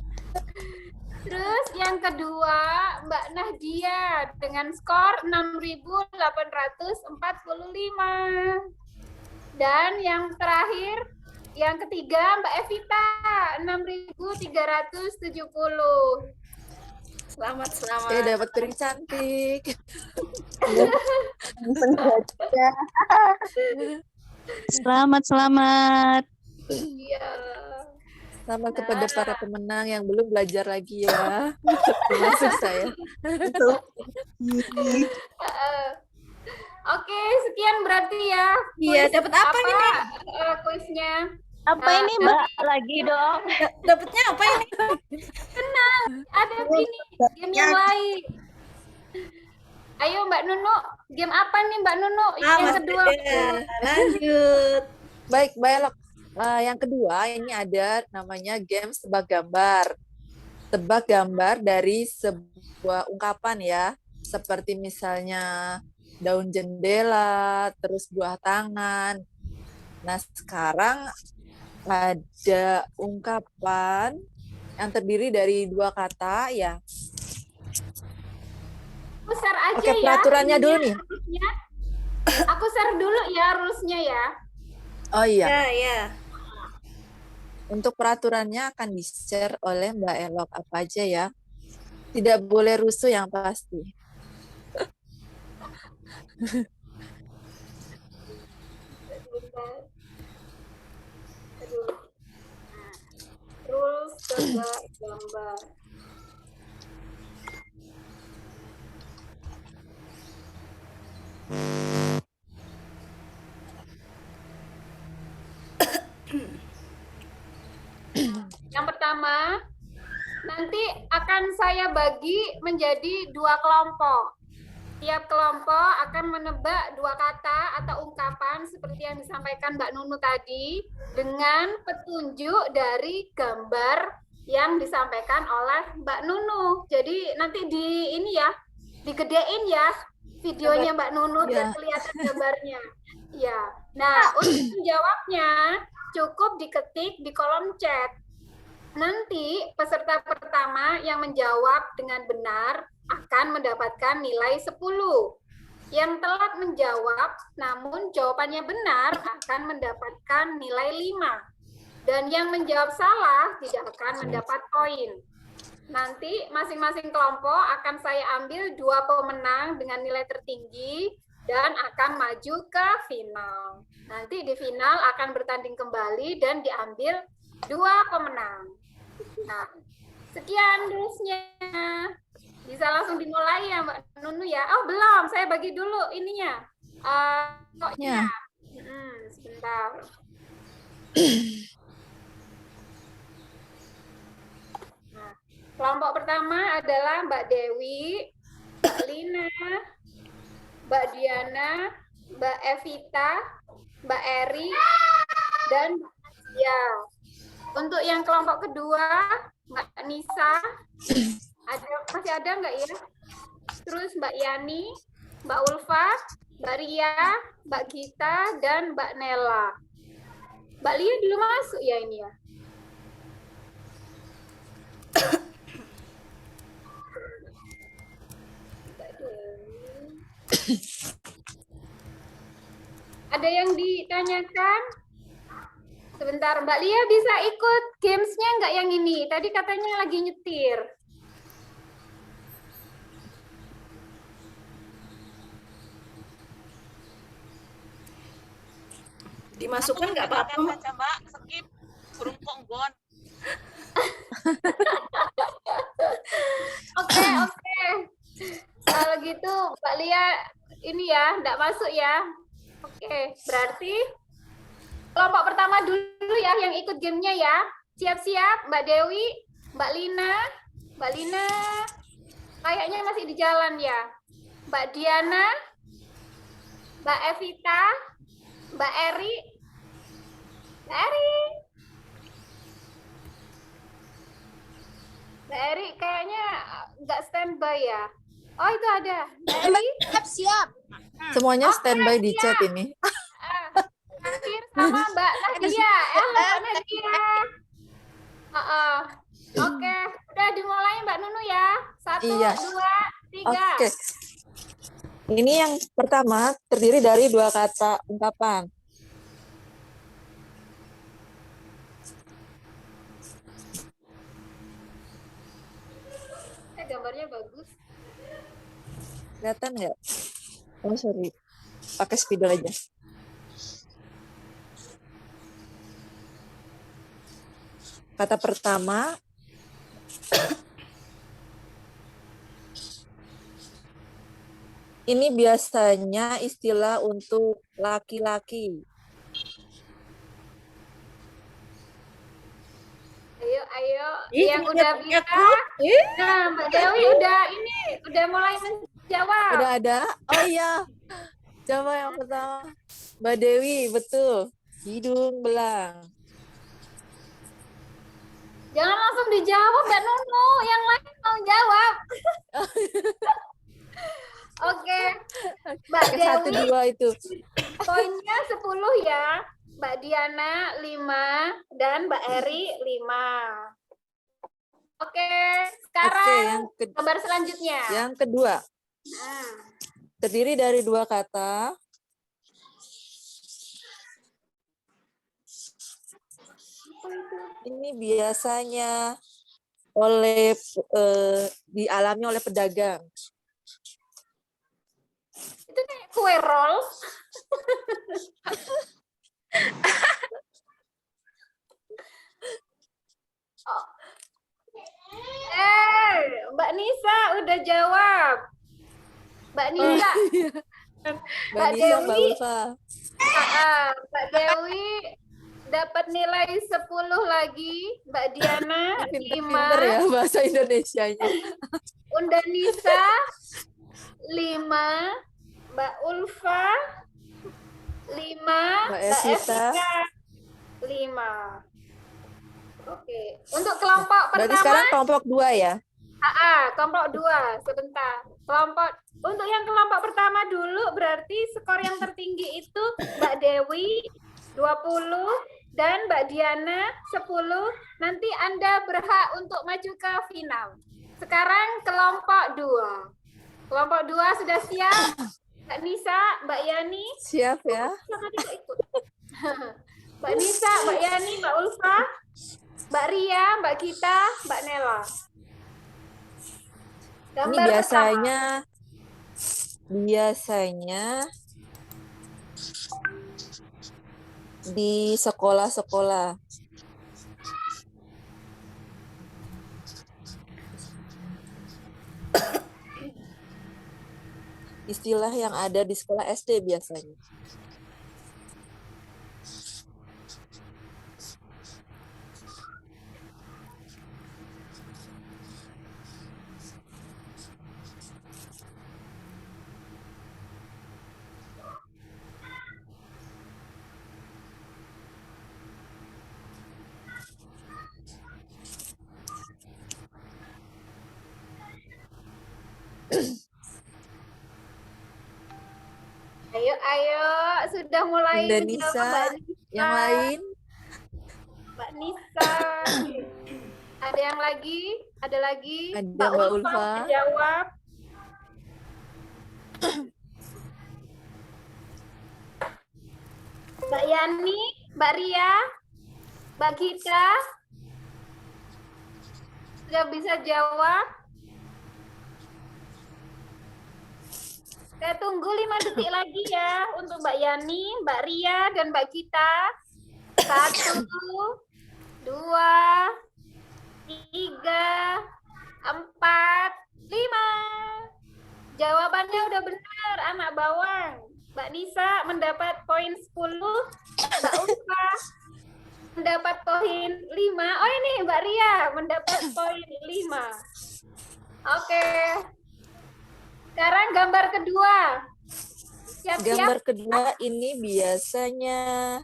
Terus yang kedua Mbak Nahdia dengan skor 6.845. Dan yang terakhir, yang ketiga Mbak Evita 6.370.
Selamat.
Saya dapat piring cantik.
Selamat.
Iya.
Selamat kepada para pemenang yang belum belajar lagi ya. Termasuk saya.
Oke, sekian berarti ya.
Iya,
kuis
dapat apa ini?
Kuisnya.
Apa ini Mbak? Lagi dong.
Dapatnya apa ini?
Ada ini game yang lain. Ayo Mbak Nunu, game apa nih Mbak Nunu? Yang
Mas
kedua.
Dede. Lanjut.
Baik, Mbak Elok. Yang kedua ini ada namanya game tebak gambar. Tebak gambar dari sebuah ungkapan ya. Seperti misalnya daun jendela, terus buah tangan. Nah, sekarang ada ungkapan yang terdiri dari 2 kata ya.
Aku share aja
Oke,
ya.
peraturannya
ininya,
dulu nih.
rulesnya. Aku share dulu ya rulesnya ya.
Oh iya,
Ya, ya.
untuk peraturannya akan di-share oleh Mbak Elok apa aja ya. Tidak boleh rusuh yang pasti.
Sebentar. Aduh. Nah, rules tebak gambar. Yang pertama, nanti akan saya bagi menjadi 2 kelompok. Tiap kelompok akan menebak 2 kata atau ungkapan seperti yang disampaikan Mbak Nunu tadi dengan petunjuk dari gambar yang disampaikan oleh Mbak Nunu. Jadi nanti di ini ya, digedein ya videonya Mbak Nunu biar
Ya.
kelihatan gambarnya. Ya. Nah, untuk menjawabnya cukup diketik di kolom chat. Nanti peserta pertama yang menjawab dengan benar akan mendapatkan nilai 10. Yang telat menjawab namun jawabannya benar akan mendapatkan nilai 5. Dan yang menjawab salah tidak akan mendapat poin. Nanti masing-masing kelompok akan saya ambil 2 pemenang dengan nilai tertinggi dan akan maju ke final. Nanti di final akan bertanding kembali dan diambil 2 pemenang. Nah, sekian rulesnya. Bisa langsung dimulai ya Mbak Nunu ya. Oh belum, saya bagi dulu ininya. Pokoknya. Sebentar. Nah, kelompok pertama adalah Mbak Dewi, Mbak Lina, Mbak Diana, Mbak Evita, Mbak Eri, dan Mbak Nadia. Untuk yang kelompok kedua, Mbak Nisa, masih ada nggak ya? Terus Mbak Yani, Mbak Ulfa, Mbak Ria, Mbak Gita, dan Mbak Nela. Mbak Lia belum masuk ya ini ya? Ada yang ditanyakan? Sebentar, Mbak Lia bisa ikut games-nya nggak yang ini? Tadi katanya lagi nyetir.
Dimasukkan nggak apa-apa, Mbak?
Saja, Mbak. Skip. Burung ponggon.
Oke. Kalau gitu, Mbak Lia ini ya, nggak masuk ya. Oke, berarti kelompok pertama dulu ya yang ikut gamenya ya. Siap-siap, Mbak Dewi, Mbak Lina. Mbak Lina kayaknya masih di jalan ya. Mbak Diana, Mbak Evita, Mbak Eri. Mbak Eri. Mbak Eri kayaknya nggak standby ya. Oh itu ada. Mbak Eri.
Siap.
Semuanya standby di chat ini.
Terakhir sama Mbak Nadia. Halo Mbak Nadia. Oke, udah dimulai Mbak Nunu ya. 1,
Iya.
2, 3.
Oke. Ini yang pertama terdiri dari 2 kata ungkapan.
Gambarnya bagus.
Kelihatan nggak? Oh sorry, pakai spidol aja. Kata pertama, ini biasanya istilah untuk laki-laki.
Ayo,
Ih,
yang
punya-
udah
punya
bisa.
grup.
Nah, Mbak Dewi udah mulai menjawab.
Udah ada? Oh iya. Coba yang pertama. Mbak Dewi, betul. Hidung belang.
Jangan langsung dijawab Mbak Nunu, yang lain mau jawab. Oke, Mbak
Pakai 1,
Dewi
2 itu.
poinnya 10 ya. Mbak Diana 5, dan Mbak Eri 5. Oke, sekarang gambar selanjutnya.
Yang kedua, terdiri dari 2 kata. Ini biasanya dialami oleh pedagang.
Itu kayak kue roll. Mbak Nisa udah jawab. Mbak Nisa.
Mbak Nisa, Mbak Ulfa.
Mbak Dewi dapat nilai 10 lagi. Mbak Diana 5.
Pinter ya bahasa Indonesianya.
Unda Nisa 5. Mbak Ulfa 5.
Mbak Evita
5. Oke, untuk kelompok
berarti
pertama.
sekarang kelompok 2 ya?
Kelompok 2. Sebentar. Untuk yang kelompok pertama dulu, berarti skor yang tertinggi itu Mbak Dewi 20 dan Mbak Diana 10. Nanti Anda berhak untuk maju ke final. Sekarang kelompok 2. Kelompok 2 sudah siap? Mbak Nisa, Mbak Yani?
Siap ya.
Mbak Nisa, Mbak Yani, Mbak Ulfa, Mbak Ria, Mbak Gita, Mbak Nela.
Ini biasanya di sekolah-sekolah. Istilah yang ada di sekolah SD biasanya.
Ayo, sudah mulai
Mbak Nisa, yang lain?
Mbak Nisa. Ada yang lagi? Ada lagi?
Ada
Mbak
Mbak
Ulfa
Ulfa.
jawab. Mbak Yani, Mbak Ria, Mbak Gita. Sudah bisa jawab? Saya tunggu 5 detik lagi ya untuk Mbak Yani, Mbak Ria, dan Mbak Gita. 1, 2, 3, 4, 5. Jawabannya udah benar, anak bawang. Mbak Nisa mendapat poin 10, Mbak Ulfa mendapat poin 5. Oh ini Mbak Ria mendapat poin 5. Oke. Sekarang gambar kedua. Siap-siap.
Gambar kedua ini biasanya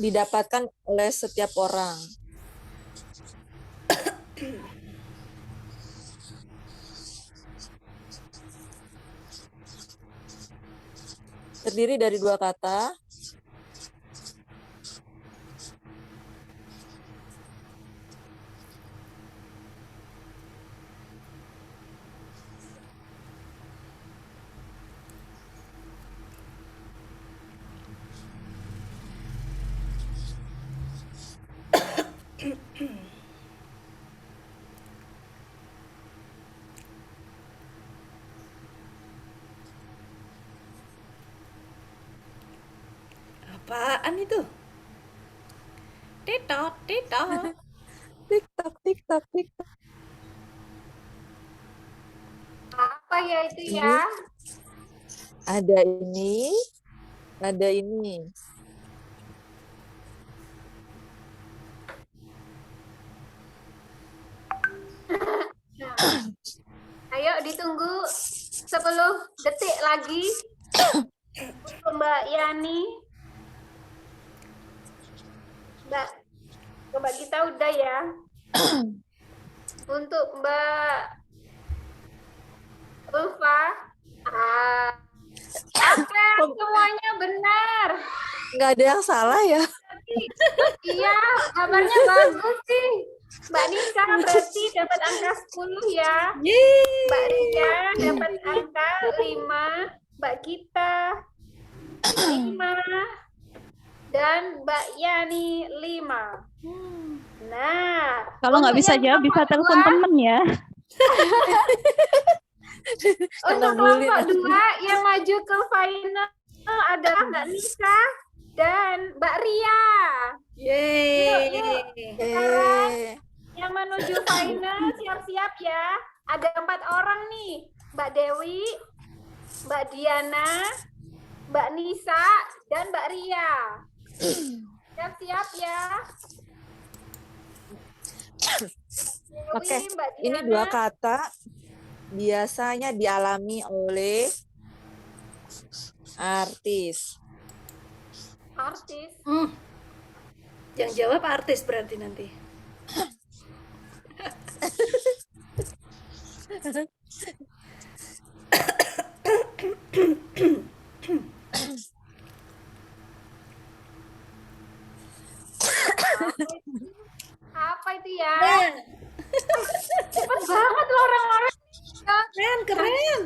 didapatkan oleh setiap orang. Terdiri dari 2 kata.
Apaan itu? Titok, titok.
Tiktok, tiktok, tiktok.
Apa ya itu ya?
Ada ini, ada ini.
Ayo ditunggu 10 detik lagi untuk Mbak Yani. Mbak kita udah ya. Untuk Mbak Ulfa. Oke, semuanya benar.
nggak ada yang salah ya.
Iya, gambarnya bagus sih. Mbak Nisa berarti dapat angka 10 ya. Mbak Ria dapat angka 5. Mbak Gita 5. Dan Mbak Yani 5. Nah,
Kalau nggak
untuk
bisa
yang
jawab, bisa
kelompok
telepon
dua-
temen ya.
Kena
Untuk
bully
kelompok
nanti.
2 yang maju ke final adalah Mbak Nisa dan Mbak Ria.
Yeay.
Sekarang
Eh,
yang menuju final siap-siap ya. Ada 4 orang nih. Mbak Dewi, Mbak Diana, Mbak Nisa, dan Mbak Ria. Siap-siap ya. Dewi,
Oke,
Mbak
ini
Diana.
2 kata biasanya dialami oleh artis.
Artis.
Yang jawab artis berarti nanti.
Apa itu ya? Cepet banget loh orang-orang.
Keren.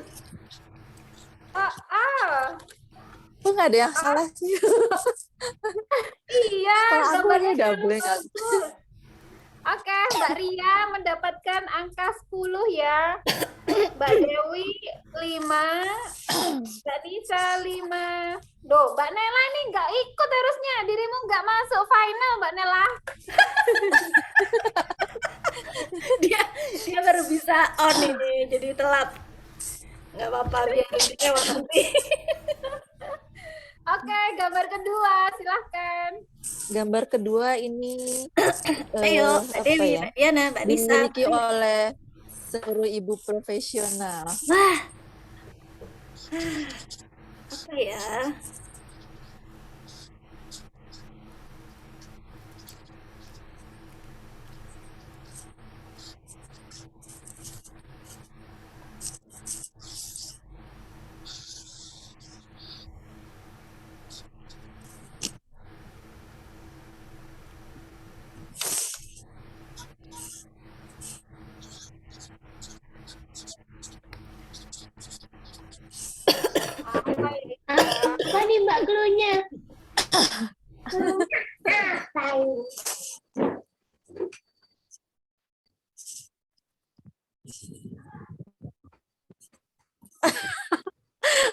Kok nggak ada yang salah sih?
Iya,
Kalau aku
gambarnya
ini double
sangat
nggak?
bagus. Oke, Mbak Ria mendapatkan angka 10 ya. Mbak Dewi 5, Mbak Nisa 5. Duh, Mbak Nela ini nggak ikut harusnya. Dirimu nggak masuk final, Mbak Nela.
Dia baru bisa on ini, jadi telat. Nggak apa-apa, biar kecewa nanti.
Oke, gambar kedua, silahkan.
Gambar kedua ini
Ayo, Mbak
apa
Dewi,
ya?
Mbak Diana, Mbak Nisa.
Dimiliki oleh seluruh ibu profesional.
Wah. Apa ya?
Apa ini?
Apa nih Mbak cluenya? Apa ini?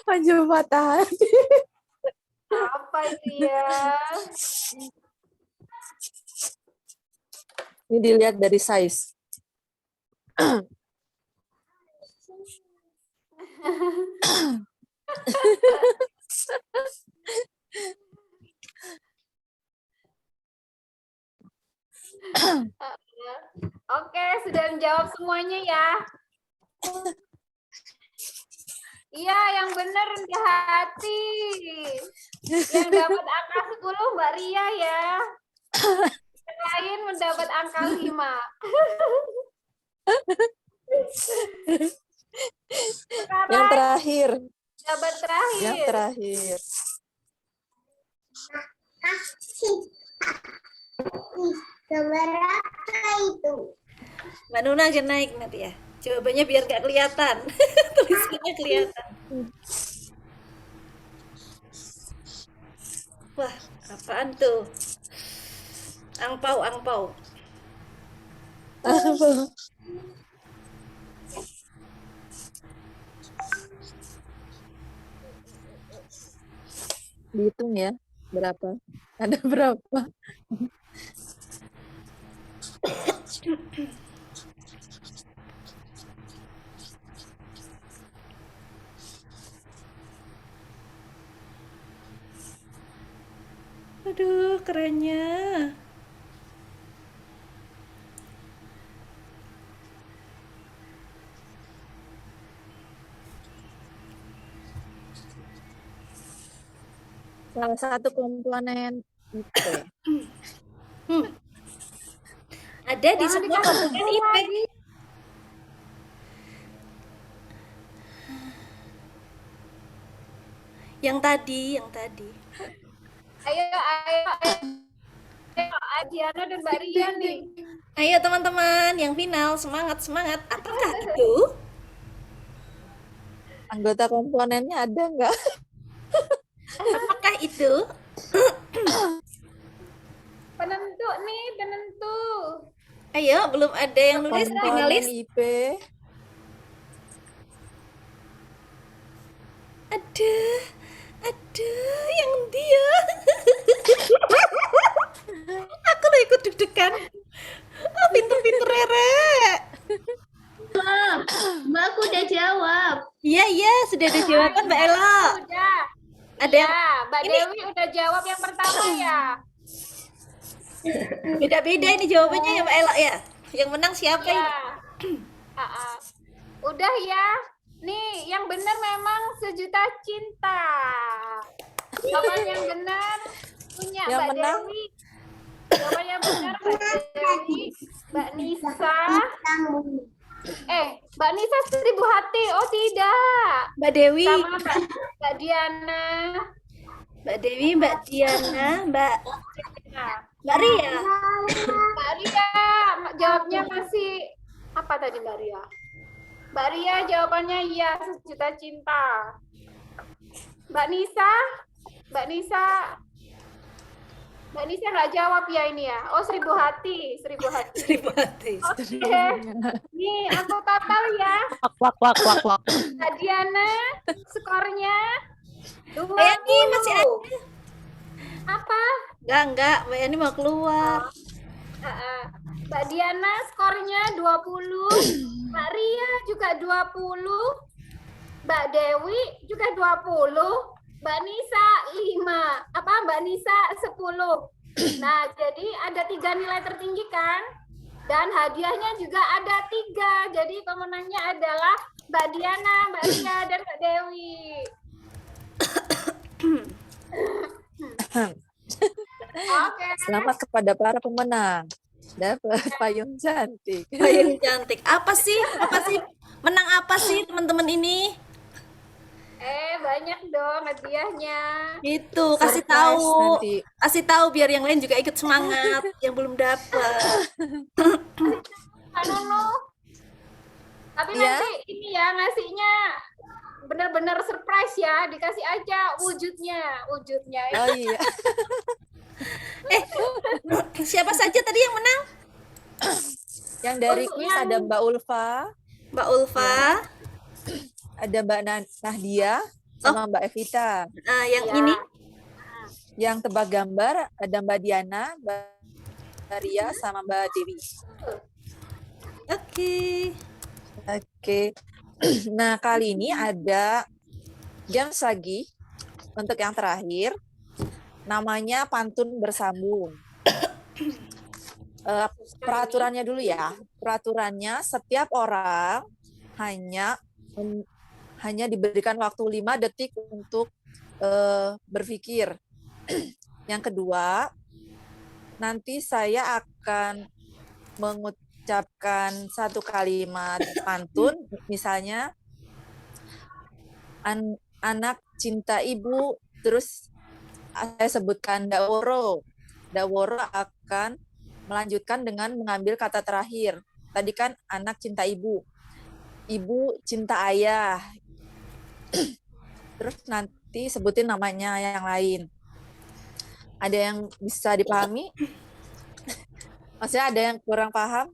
Panjang patah hati.
Apa itu ya?
Ini dilihat dari size.
Oke, sudah menjawab semuanya ya. Iya, yang benar rendah hati. Yang dapat angka 10 Mbak Ria ya. Yang lain mendapat angka 5.
Yang
Sekarang
terakhir.
jabat terakhir.
Yang terakhir.
Gambar apa itu?
Mbak Nuna akan naik nanti ya. Jawabannya biar nggak kelihatan. Tulisannya kelihatan. Wah, apaan tuh? Angpau, angpau.
Dihitung ya, berapa? Ada berapa?
Aduh, kerennya.
Salah satu komponen itu.
Ada di
Jangan
semua
dikasih
komponen
tahu
IP.
lagi.
Yang tadi.
Ayo Ayo, Adiana dan Mbak Ria nih.
Ayo teman-teman, yang final semangat semangat. Apakah itu?
Anggota komponennya ada nggak?
Apakah itu?
Penentu nih, penentu.
Ayo, belum ada yang nulis
Komponen
finalis.
IP.
Ada yang dia. Aku udah ikut deg-degan. Pinter-pinter Rere.
Mbak, aku udah jawab.
Iya, sudah ada jawaban Mbak Ella.
Udah.
Ada yang
Ya, Mbak Dewi udah jawab yang pertama ya.
beda-beda ini jawabannya ya Mbak Ella ya. Yang menang siapa
Ya.
ini?
Udah ya. Nih, yang benar memang sejuta cinta. Jawaban yang benar punya
Yang
Mbak
menang?
Dewi. Jawaban yang benar Mbak Dewi, Mbak Nisa. Mbak Nisa 1000 hati. Oh tidak.
Mbak Dewi,
Sama Mbak Diana.
Mbak Dewi, Mbak Diana, Mbak
Nah,
Ria.
Mbak Ria jawabnya masih apa tadi Mbak Ria? Mbak Ria jawabannya iya, sejuta cinta. Mbak Nisa nggak jawab ya ini ya. Oh 1000 hati, 1000 hati.
1000 hati.
Oke. Nih aku total ya.
Wak.
Mbak Diana skornya 20.
Mbak Yani masih ada.
Apa?
Enggak, Mbak Yani mau keluar.
Mbak Diana skornya 20, Mbak Ria juga 20, Mbak Dewi juga 20, Mbak Nisa 5, Mbak Nisa 10. Nah, jadi ada 3 nilai tertinggi kan? Dan hadiahnya juga ada 3. Jadi pemenangnya adalah Mbak Diana, Mbak Ria, dan Mbak Dewi. Oke.
Selamat kepada para pemenang. Dapat payung cantik.
Payung cantik. Apa sih? Menang apa sih teman-teman ini?
Banyak dong hadiahnya.
Itu kasih
Surprise
tahu.
nanti.
Kasih tahu biar yang lain juga ikut semangat yang belum dapat.
Nono. Tapi
Iya.
nanti ini ya ngasihnya benar-benar surprise ya, dikasih aja wujudnya ya.
Oh iya.
Siapa saja tadi yang menang?
Yang dari
Untuk
kuis
yang-
ada Mbak Ulfa,
Mbak Ulfa.
ada Mbak Nahdia, sama Mbak Evita.
Yang
Ya.
ini
Yang tebak gambar ada Mbak Diana, Mbak Ria, sama Mbak Dewi.
Oke.
Oke. Nah, kali ini ada games lagi untuk yang terakhir. Namanya pantun bersambung. Peraturannya dulu ya. Peraturannya setiap orang hanya diberikan waktu 5 detik untuk berpikir. Yang kedua, nanti saya akan mengucapkan satu kalimat pantun, misalnya anak cinta ibu, terus saya sebutkan Daworo. Daworo akan melanjutkan dengan mengambil kata terakhir. Tadi kan anak cinta ibu, ibu cinta ayah. Terus nanti sebutin namanya yang lain. Ada yang bisa dipahami? Maksudnya ada yang kurang paham?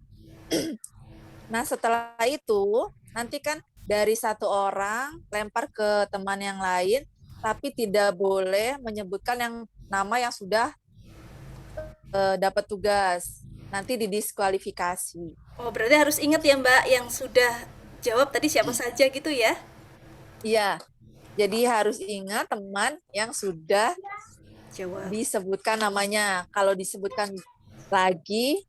Nah, setelah itu nanti kan dari satu orang lempar ke teman yang lain, tapi tidak boleh menyebutkan yang nama yang sudah dapat tugas. Nanti didiskualifikasi.
Oh, berarti harus ingat ya Mbak yang sudah jawab tadi siapa saja gitu ya?
Iya. Jadi harus ingat teman yang sudah
Jawab.
disebutkan namanya. Kalau disebutkan lagi,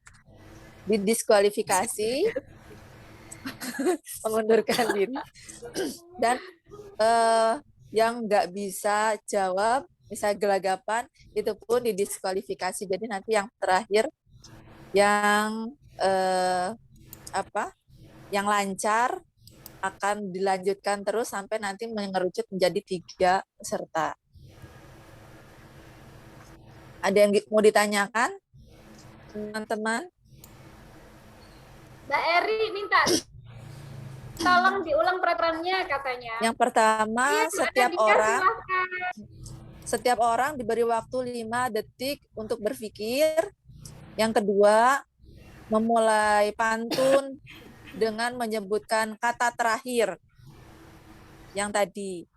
didiskualifikasi, mengundurkan diri. Dan yang nggak bisa jawab, misalnya gelagapan, itu pun didiskualifikasi. Jadi nanti yang terakhir, yang yang lancar akan dilanjutkan terus sampai nanti mengerucut menjadi 3 peserta. Ada yang mau ditanyakan, teman-teman?
Mbak Eri minta tolong diulang peraturannya katanya.
Yang pertama,
Iya, silakan,
setiap orang diberi waktu 5 detik untuk berpikir. Yang kedua, memulai pantun dengan menyebutkan kata terakhir yang tadi,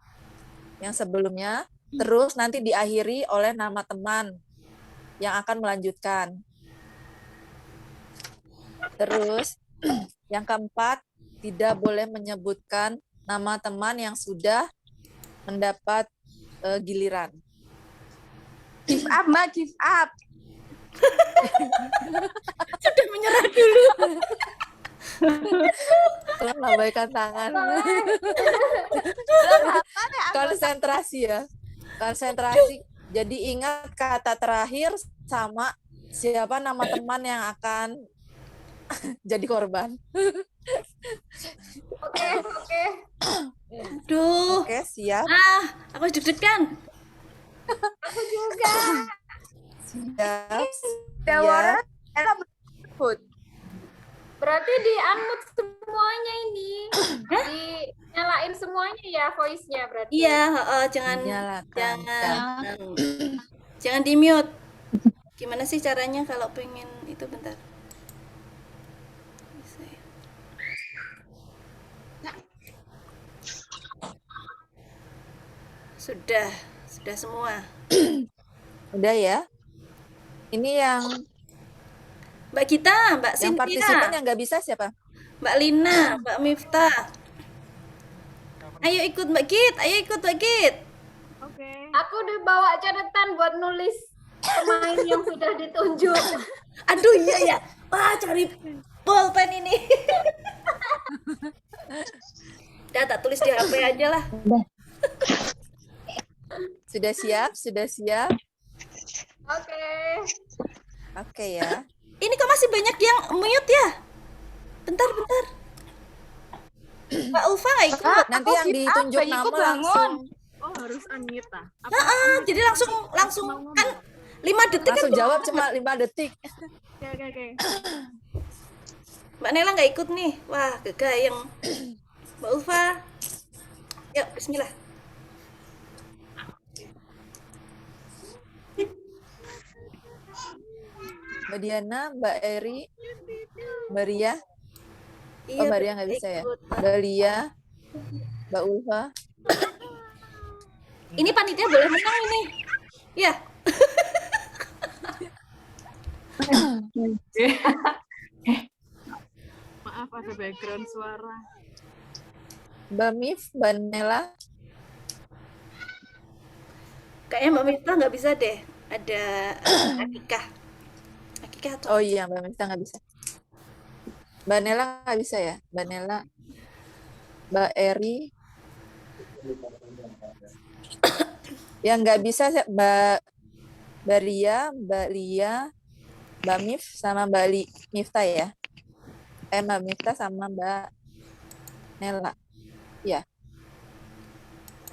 yang sebelumnya. Terus nanti diakhiri oleh nama teman yang akan melanjutkan. Terus yang keempat, tidak boleh menyebutkan nama teman yang sudah mendapat giliran.
Give up, Mbak, give up.
Sudah menyerah dulu.
Tolong lambaikan tangan. Konsentrasi ya. Konsentrasi. Jadi ingat kata terakhir sama siapa nama teman yang akan jadi korban.
Oke.
Aduh.
Oke, siap.
Aku deg-degan.
Aku juga.
Siap.
Dawara, Ella berebut.
Berarti di-unmute semuanya ini. Dinyalain semuanya ya voice-nya berarti.
Iya, jangan di-mute. Gimana sih caranya kalau pengen itu, bentar. Bisa ya? Sudah semua.
Udah ya. Ini yang
Mbak Gita, Mbak
yang
Cynthia,
partisipan yang nggak bisa siapa?
Mbak Lina, Mbak Miftah. Ayo ikut Mbak Git,
Oke.
Aku udah bawa catatan buat nulis pemain yang sudah ditunjuk.
Aduh iya ya. Wah, cari pulpen ini. Udah tak tulis di HP aja lah.
Sudah siap?
Oke.
Oke ya.
Ini kok masih banyak yang mute ya? Bentar. Mbak Ulfa nggak ikut.
Nanti yang ditunjuk nama langsung.
Oh, harus unmute ah.
Jadi langsung kan 5 detik
Langsung
kan.
jawab cuma 5 detik.
Oke.
Mbak Nela nggak ikut nih. Wah, yang Mbak Ulfa. Yuk, bismillah.
Mbak Diana, Mbak Eri, Mbak Ria.
Iya,
Mbak Ria nggak bisa ya. Mbak Lia, Mbak Ulfa.
Ini panitia boleh menang ini. Ya.
Maaf ada background suara.
Mbak Mif, Mbak Nela.
Kayaknya Mbak Miftah nggak bisa deh. Ada Akikah atau
Oh iya, Mbak Mifta nggak bisa. Mbak Nela nggak bisa ya? Mbak Nela, Mbak Eri. Yang nggak bisa Mbak Ria, Mbak Lia, Mbak Mif sama Mbak Mifta ya? Mbak Mifta sama Mbak Nela. Ya.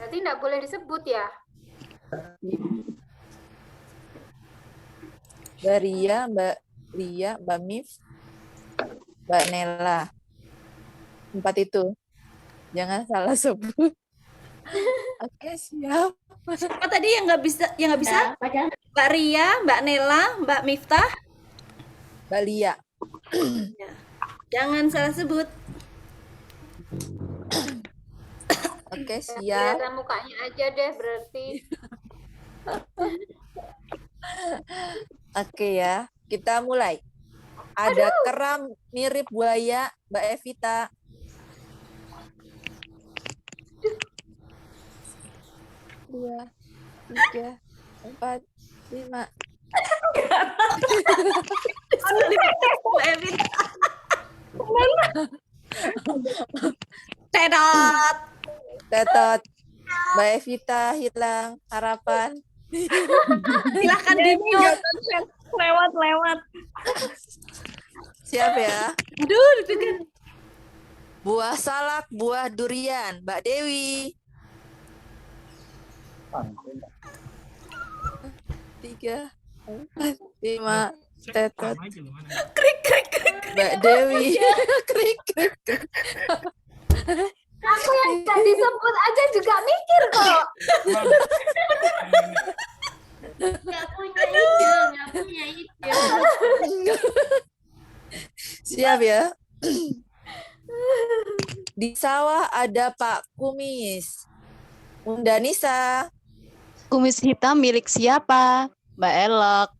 Berarti nggak boleh disebut ya?
Mbak Ria, Mbak Lia, Mbak Mif, Mbak Nela. 4 itu. Jangan salah sebut. Oke, siap.
apa tadi yang nggak bisa? Mbak Ria, Mbak Nela, Mbak Miftah,
Mbak Lia.
ya. Jangan salah sebut.
Oke, siap.
Kelihatan mukanya aja deh berarti.
Oke ya, kita mulai. Ada keram mirip buaya, Mbak Evita. Dua, 3, 4, 5.
Mbak Evin. Tedot.
Tetot. Mbak Evita hilang harapan.
Silahkan di-mute.
Lewat.
Siap ya.
Aduh, deg-degan.
Buah salak, buah durian, Mbak Dewi. 3, Fatima, Tetot,
Krik krik krik.
Mbak Dewi. Krik, krik, krik.
Aku yang gak disebut aja juga mikir kok.
Nggak punya ide, nggak punya ide.
Siap ya. Di sawah ada Pak Kumis. Bunda Nisa.
Kumis hitam milik siapa? Mbak Elok.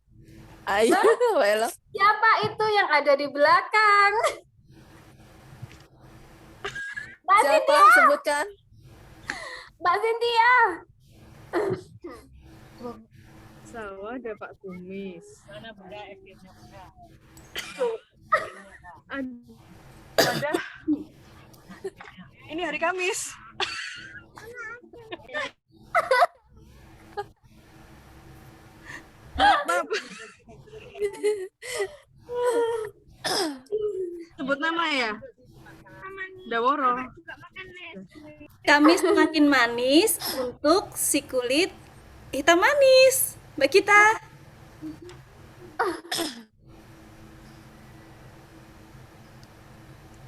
Ayo, Mbak Ella.
Siapa itu yang ada di belakang? Mbak
Siapa?
Cynthia.
Sebutkan.
Mbak Cynthia.
Sawah ada Pak Kumis. Ada. Ini hari Kamis. Maaf. Sebut nama ya? Daworo.
Kami semakin manis untuk si kulit hitam manis. Mbak kita.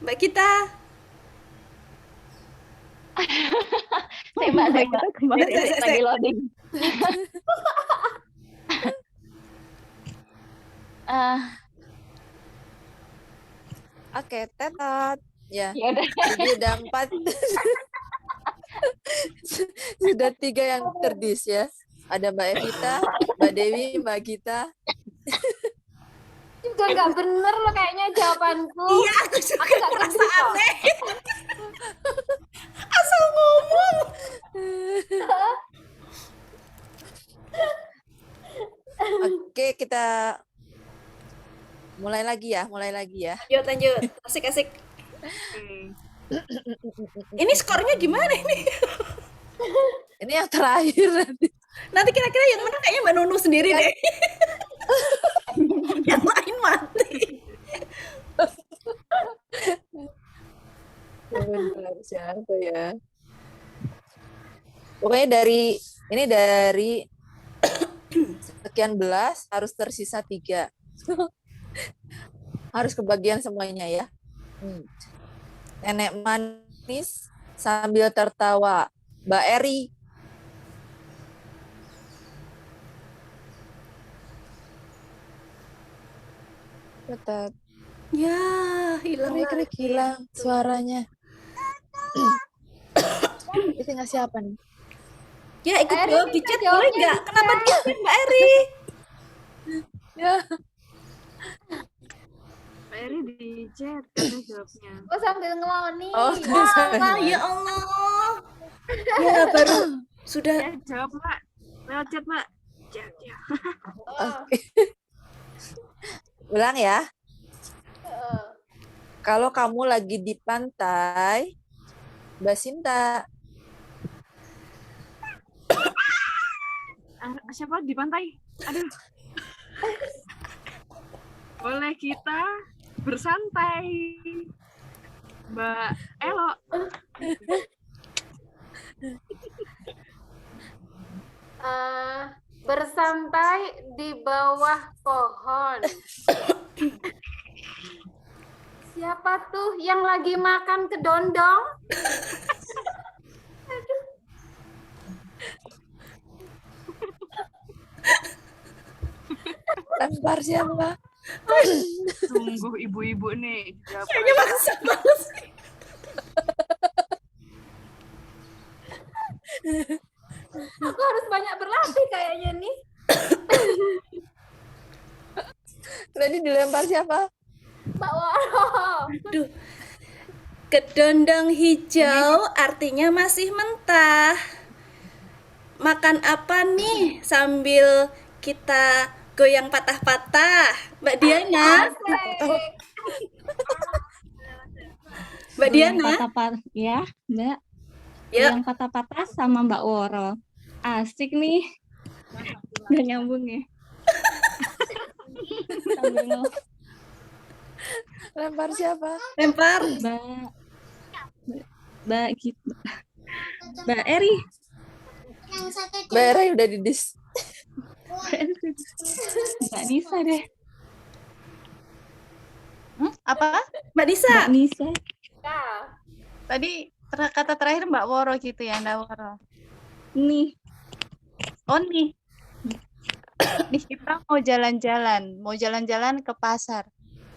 Mbak kita.
Tembak. Lagi loading.
Oke, Tetot. Ya,
Ya udah.
jadi udah 4. Sudah 3 yang terdis ya. Ada Mbak Evita, Mbak Dewi, Mbak Gita.
Juga nggak bener loh kayaknya jawabanku.
Iya, aku juga
nggak
merasa
ngerti kok.
aneh. Asal ngomong.
Oke, kita mulai lagi ya.
Lanjut. Asik. Ini skornya gimana ini?
Ini yang terakhir nanti.
Nanti kira-kira yang menang kayaknya Mbak Nunu sendiri deh. Yang lain mati.
Benar, siapa ya? Pokoknya dari sekian belas harus tersisa 3. Harus kebagian semuanya ya. Nenek manis sambil tertawa. Mbak Eri. Tetap.
Ya, hilang
Krik-krik hilang suaranya. Itu nggak siapa nih?
Ya, ikut
Eri
jawab di
bisa
chat boleh
jawabnya
nggak?
bisa.
Kenapa dia Mbak Eri?
Ya.
Pak Eri di chat ada jawabnya.
Gue sambil ngeloni.
Oh,
Ah, ya Allah. Ya, baru sudah.
Ya, jawab Mak. Lewat chat Mak. Chat ya.
Oke. Ulang ya. Kalau kamu lagi di pantai, Mbak Sinta.
Siapa di pantai? Aduh. Boleh kita bersantai. Mbak Elo.
Bersantai di bawah pohon. Siapa tuh yang lagi makan kedondong?
Lempar siapa?
Sungguh ibu-ibu nih.
Kayaknya maksa banget sih.
Aku harus banyak berlatih kayaknya nih.
Tadi dilempar siapa?
Mbak Waro.
Aduh. Kedondong hijau artinya masih mentah. Makan apa nih sambil kita goyang patah-patah? Mbak Diana. Mbak Diana.
Patah-patah ya, Mbak.
Ya.
Yang patah-patah sama Mbak Woro. Asik nih. Udah nyambung ya. Sambil
Lempar siapa?
Lempar.
Mbak gitu. Mbak Eri.
Mbak Eri udah di dis.
Mbak Nisa deh.
Apa?
Mbak Nisa.
Mbak Nisa.
Nah,
Tadi kata terakhir Mbak Woro gitu ya, Nda Woro.
Nih.
Oh nih. Nih kita mau jalan-jalan ke pasar.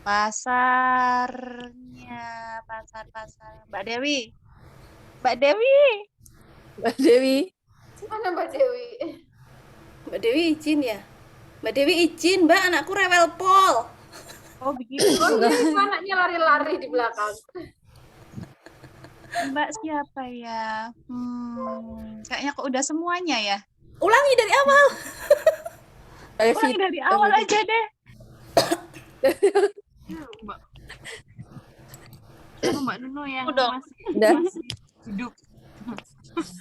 Pasarnya, pasar. Mbak Dewi.
Mbak Dewi.
mana Mbak Dewi?
Mbak Dewi izin ya? Mbak Dewi izin, Mbak, anakku rewel pol.
Oh begitu.
Oh, ini anaknya lari-lari di belakang.
Mbak siapa ya? Kayaknya kok udah semuanya ya.
Ulangi dari awal.
Ulangi dari awal aja deh.
Mbak. Mbak Nuno yang
Udah.
masih hidup.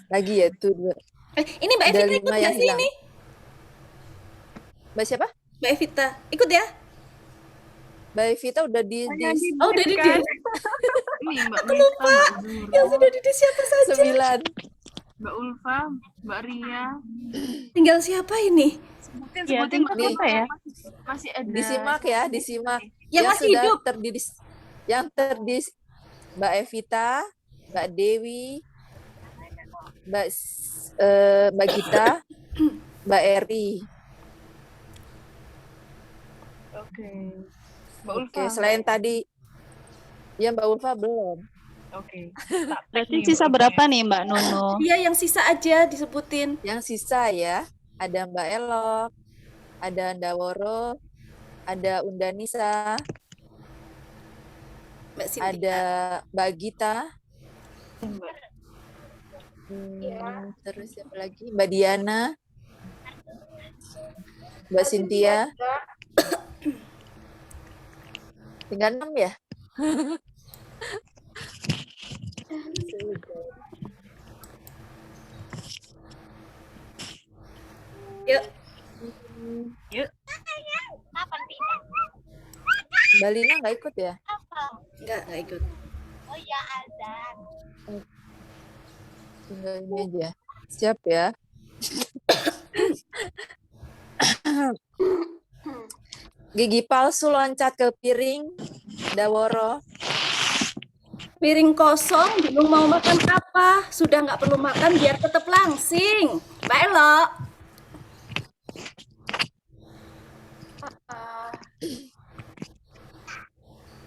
Lagi ya tuh.
Ini Mbak
Ada
Evita ikut
5
nggak
yang
sih
hilang.
ini?
Mbak siapa?
Mbak Evita, ikut ya?
Mbak Evita udah di
Oh, udah di
Ini Mbak Mita, Mbak Zura,
yang sudah di siapa saja?
9.
Mbak Ulfa, Mbak Ria.
Tinggal siapa ini?
Sebutin
nih.
apa ya?
Masih ada.
Disimak ya, disimak.
Yang masih
sudah
hidup.
terdiri Mbak Evita, Mbak Dewi, Mbak Gita, Mbak Eri.
Oke. Mbak Ulfa.
Oke, selain tadi ya Mbak Ulfa belum.
Oke.
Berarti sisa berapa nih Mbak Nuno?
Iya, yang sisa aja disebutin.
Yang sisa ya, ada Mbak Elok, ada Ndaworo, ada Unda Nisa,
Mbak Cynthia.
ada Mbak Gita,
Ya.
terus siapa lagi? Mbak Diana, Mbak Cynthia, tinggal 6 ya?
Yuk.
Mbak Lina nggak ikut ya?
Nggak ikut.
Tinggal ini aja. Siap ya. Gigi palsu loncat ke piring. Daworo.
Piring kosong, bingung mau makan apa. Sudah nggak perlu makan biar tetap langsing. Mbak Elo.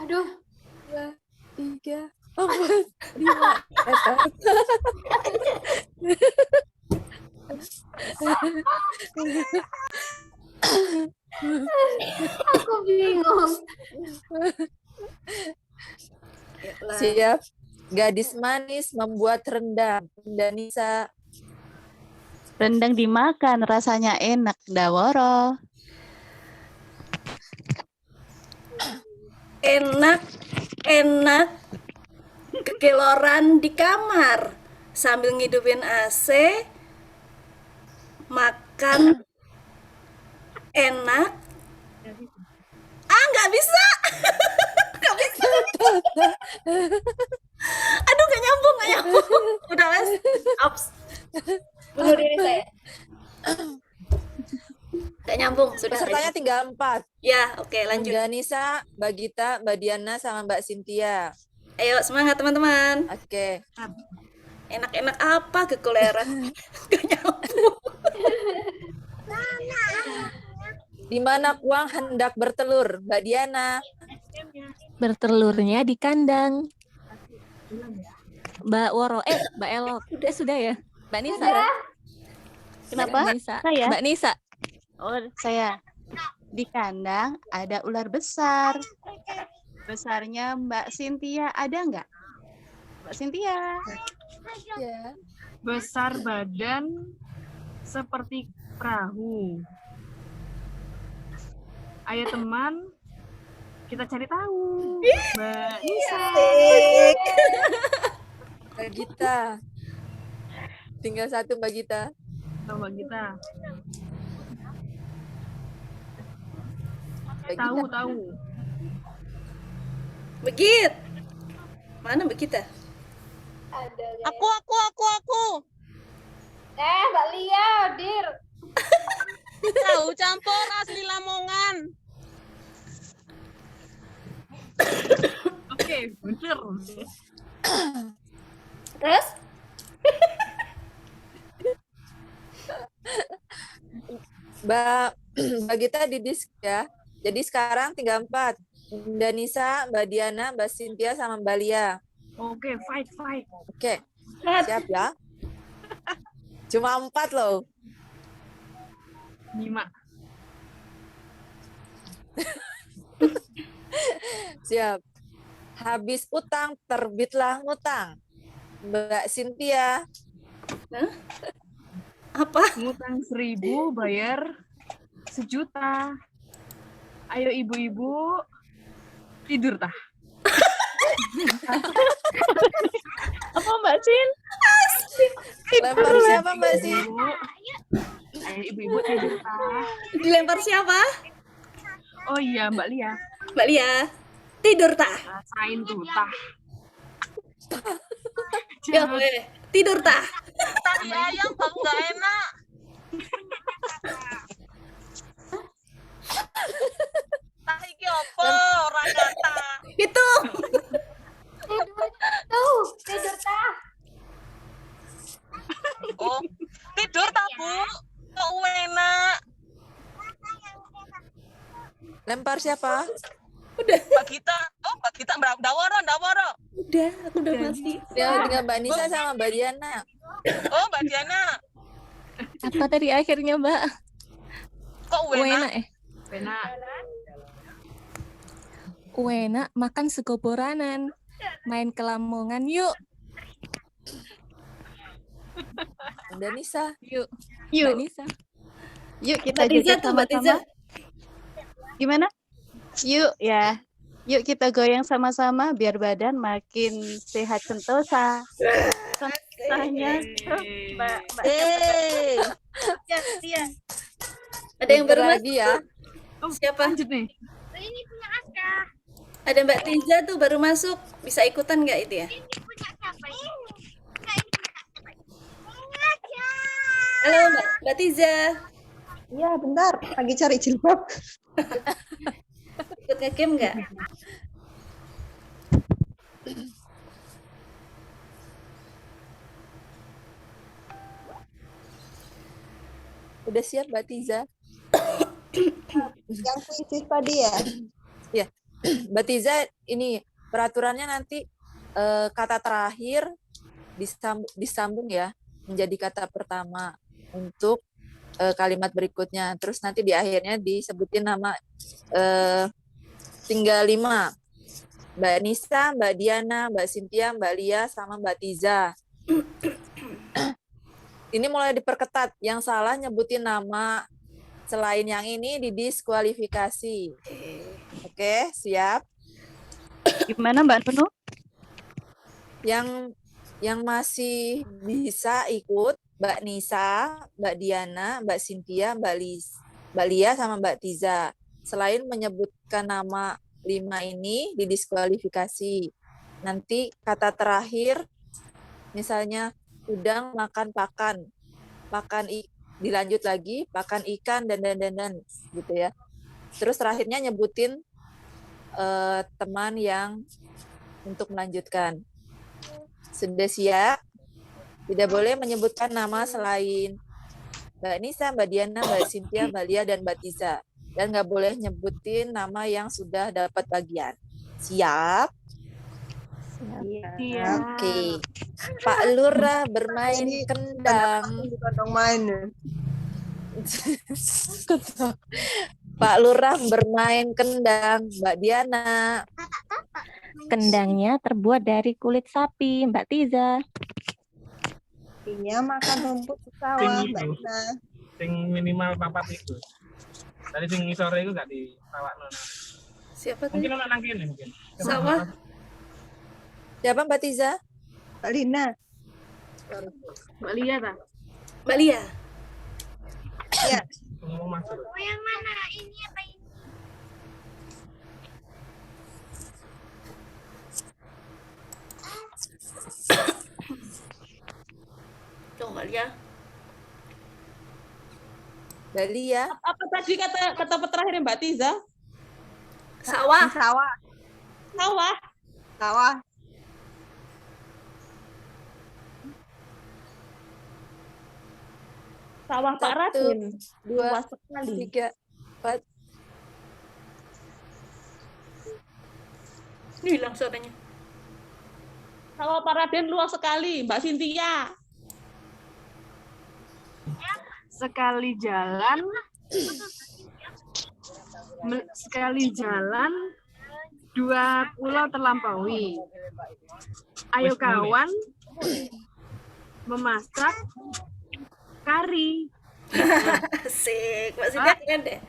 Aduh,
2, 3, 4, 5.
aku bingung.
Siap. Gadis manis membuat rendang. Unda Nisa.
Rendang dimakan, rasanya enak, Daworo.
Enak kekeloran di kamar sambil ngidupin AC, makan enak. Nggak bisa. Nggak bisa. Aduh, nggak nyambung. Udah, Les. Ops. Bunuh diri saya. Nggak nyambung. Sudah.
Pesertanya tinggal 4.
Ya, oke, lanjut.
Unda Nisa, Mbak Gita, Mbak Diana, sama Mbak Cynthia.
Ayo, semangat teman-teman.
Oke.
Enak-enak apa kekoleran? Nggak nyambung.
Di mana kuang hendak bertelur? Mbak Diana.
Bertelurnya di kandang. Mbak Woro, Mbak Elok. Sudah ya? Mbak Nisa.
Kenapa?
Mbak Nisa.
Saya?
Mbak Nisa.
Oh, saya. Di kandang ada ular besar. Besarnya Mbak Cynthia ada nggak? Mbak Cynthia.
Ya.
Besar badan seperti perahu. Ayo teman, kita cari tahu. Mbak Nisa.
Mbak Gita. Tinggal 1 Mbak Gita.
Mbak Gita.
Mbak Gita.
Tahu.
Begit. Mana Begita?
Ada deh.
Aku.
Mbak Lia, Dir.
Tahu campur asli Lamongan. bener.
Terus?
Mbak Gita di disk ya. Jadi sekarang tinggal 4. Mbak Nisa, Mbak Diana, Mbak Cynthia, sama Mbak Lia.
Oke, fight.
Oke, siap ya. Cuma 4 loh.
5.
Siap. Habis utang, terbitlah ngutang. Mbak Cynthia.
Apa?
Ngutang 1.000, bayar 1.000.000. Ayo ibu-ibu, tidur tah.
Apa Mbak Cin?
Lempar siapa Mbak Cin?
Ayo ibu-ibu tidur tah.
Dilempar siapa?
Oh iya, Mbak Lia.
Mbak Lia. Tidur tah.
Rasain tuh tah.
Ya, tidur tah.
Tadi ayam kok nggak enak. Tah iki opo ora kata.
Itu.
Tidur tah.
Oh, tidur tah, Bu. Kok enak.
Lempar siapa?
Mbak Gita. Oh, Mbak Gita ndaworo.
Udah, aku udah mati.
Ya, tinggal Mbak Nisa sama Mbak Diana.
Oh, Mbak Diana.
Apa tadi akhirnya, Mbak?
Kok
Uena
enak? Enak.
Uena makan sego boranan. Main ke Lamongan yuk.
Mbak Nisa.
Yuk.
Yuk.
Mbak Nisa.
Yuk kita
Mbak Tiza
joget
tuh, Mbak Tiza.
sama-sama. Gimana? Yuk ya. Yuk kita goyang sama-sama biar badan makin sehat sentosa. Sensanya. Mbak Tia.
Ada yang baru
lagi ya.
Siapa?
Lanjut nih.
Ini punya Aska.
Ada Mbak Tiza tuh baru masuk. Bisa ikutan nggak itu ya?
Ini punya siapa ini?
Halo Mbak Tiza.
Iya, bentar. Lagi cari jilbab.
Ikut nge-game nggak?
Udah siap Mbak Tiza?
Yang kuisis tadi ya?
Ya, Mbak Tiza ini peraturannya nanti kata terakhir disambung ya menjadi kata pertama untuk kalimat berikutnya. Terus nanti di akhirnya disebutin nama tinggal 5. Mbak Nisa, Mbak Diana, Mbak Cynthia, Mbak Lia, sama Mbak Tiza. Ini mulai diperketat. Yang salah nyebutin nama selain yang ini didiskualifikasi. Oke, siap?
Gimana Mbak Nunu?
Yang masih bisa ikut Mbak Nisa, Mbak Diana, Mbak Cynthia, Mbak Lia, sama Mbak Tiza. Selain menyebutkan nama 5 ini didiskualifikasi. Nanti kata terakhir, misalnya udang makan pakan dilanjut lagi pakan ikan dan gitu ya. Terus terakhirnya nyebutin teman yang untuk melanjutkan. Sudah siap? Tidak boleh menyebutkan nama selain Mbak Nisa, Mbak Diana, Mbak Cynthia, Mbak Lia, dan Mbak Tiza. Dan nggak boleh nyebutin nama yang sudah dapat bagian. Siap?
Iya.
Oke. Pak Lurah bermain kendang.
Bukan main.
Pak Lurah bermain kendang. Mbak Diana.
Kendangnya terbuat dari kulit sapi, Mbak Tiza.
Artinya makan rumput di sawah, Mbak Ina.
Sing minimal 4 itu. Tadi sing sore itu gak ditawakno.
Siapa tadi?
Mungkin anak nang kene mungkin.
Sama.
Siapa Mbak Tiza?
Mbak Lina.
Mbak Lia ta?
Mbak Lia.
Iya.
Mau masuk.
Yang mana? Ini apa ini?
Tuh Mbak Lia.
Mbak Lia.
Apa tadi kata terakhir Mbak Tiza?
Sawah.
Sawah.
Sawah.
Sawah.
Sawah Pak
1,
Radin.
2,
Luas sekali.
3, 4.
Ini hilang suaranya.
Sawah Pak Raden luas sekali, Mbak Cynthia.
Sekali jalan, 2 pulau terlampaui. Ayo kawan, memasak kari.
Asik, Mbak Cynthia keren deh.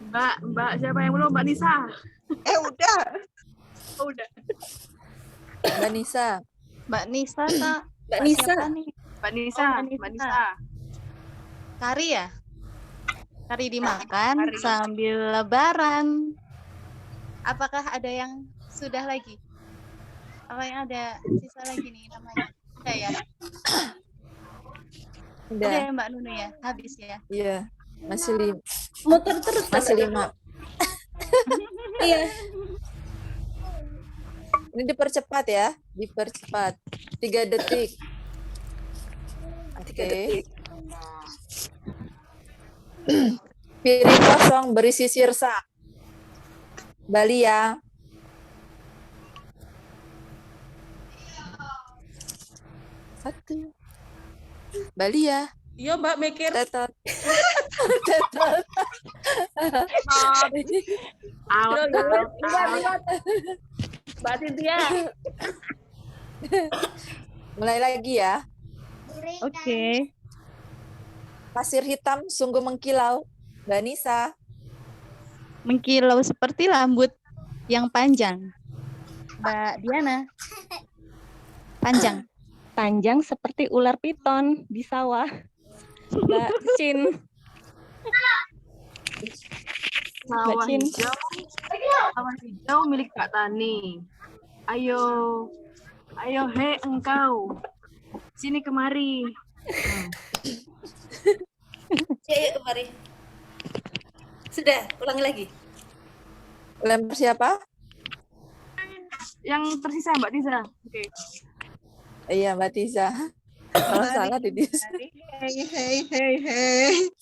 Mbak siapa yang belum? Mbak Nisa.
Udah.
Udah.
Mbak Nisa.
Mbak Nisa, Kak.
Mbak Nisa.
Siapa nih?
Mbak Nisa. Mbak Nisa.
Kari ya? Kari dimakan sambil lebaran. Apakah ada yang sudah lagi? Apa yang ada sisa lagi nih namanya? Udah ya?
Udah.
Udah ya Mbak Nunu ya? Habis ya?
Iya. Masih 5.
Muter terus.
Masih 5.
Iya.
Ini dipercepat ya. Dipercepat. 3 detik. Oke. Piring kosong berisi sirsak. Bali ya. Satu. Bali ya.
Iya Mbak mikir.
Tetot. Tetot.
Mbak Cynthia.
Mulai lagi ya.
Oke.
Pasir hitam sungguh mengkilau. Mbak Nisa.
Mengkilau seperti rambut yang panjang. Mbak Diana. Panjang.
Panjang seperti ular piton di sawah. Mbak Cin.
Sawah
Cin.
hijau milik Kak Tani. Ayo hei engkau, sini kemari.
Ya, kemari. Sudah, ulangi lagi.
Lempar siapa?
Yang tersisa Mbak Tiza. Oke.
Iya, Mbak Tiza. Oh, salah Didis.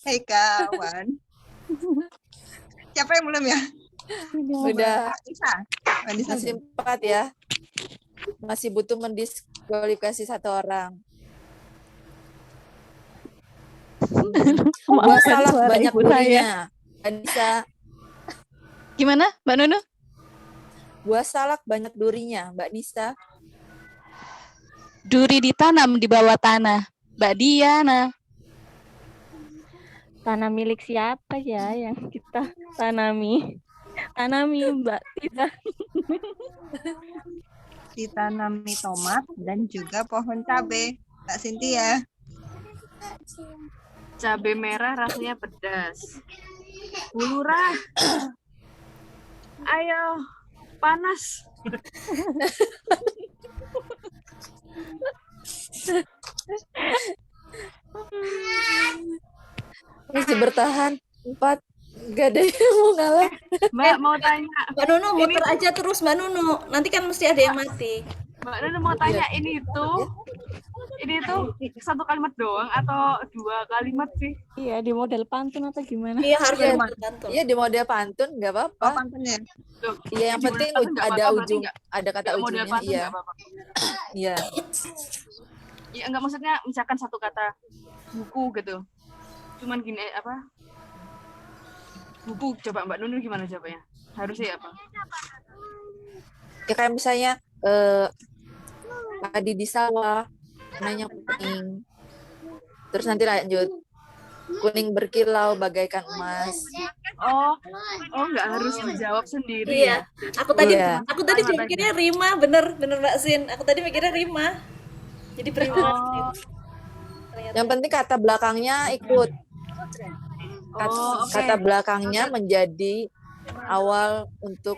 Hei kawan. Siapa yang belum ya?
Udah.
Mbak Nisa.
Masih 4 ya. Masih butuh mendiskualifikasi 1 orang. Buah salak banyak durinya. Anissa.
Gimana, Mbak Nunu?
Buah salak banyak durinya, Mbak Nisa.
Duri ditanam di bawah tanah. Mbak Diana.
Tanah milik siapa ya yang kita tanami? Tanami Mbak Tiza.
Ditanami tomat dan juga pohon cabai. Kak Cynthia.
Cabai merah rasanya pedas. Bu Lurah. Ayo, panas.
Masih bertahan 4. Gak ada yang mau ngalah.
Mbak mau tanya.
Mbak Nunu muter aja terus Mbak Nunu. Nanti kan mesti ada yang mati.
Mbak Nunu mau tanya ini tuh 1 kalimat doang atau 2 kalimat sih?
Iya, di model pantun atau gimana?
Iya, harus
Iya,
ada pantun.
Iya, di model pantun nggak apa-apa.
Oh, pantunnya.
Iya, yang penting ada ujung, ada kata
Model
ujungnya.
pantun
Iya.
nggak apa-apa.
Iya.
Ya enggak, maksudnya misalkan 1 kata buku gitu. Cuman gini apa? Buku, coba Mbak Nunu gimana jawabnya? Harusnya apa?
Ya kayak misalnya padi di sawah, warnanya kuning. Terus nanti lanjut. Kuning berkilau bagaikan emas.
Oh nggak harus dijawab sendiri.
Iya. Aku tadi
Iya.
aku tadi mikirnya rima, bener Mbak Sin. Aku tadi mikirnya rima. Jadi berkelas.
Yang penting kata belakangnya ikut. Kata belakangnya menjadi awal untuk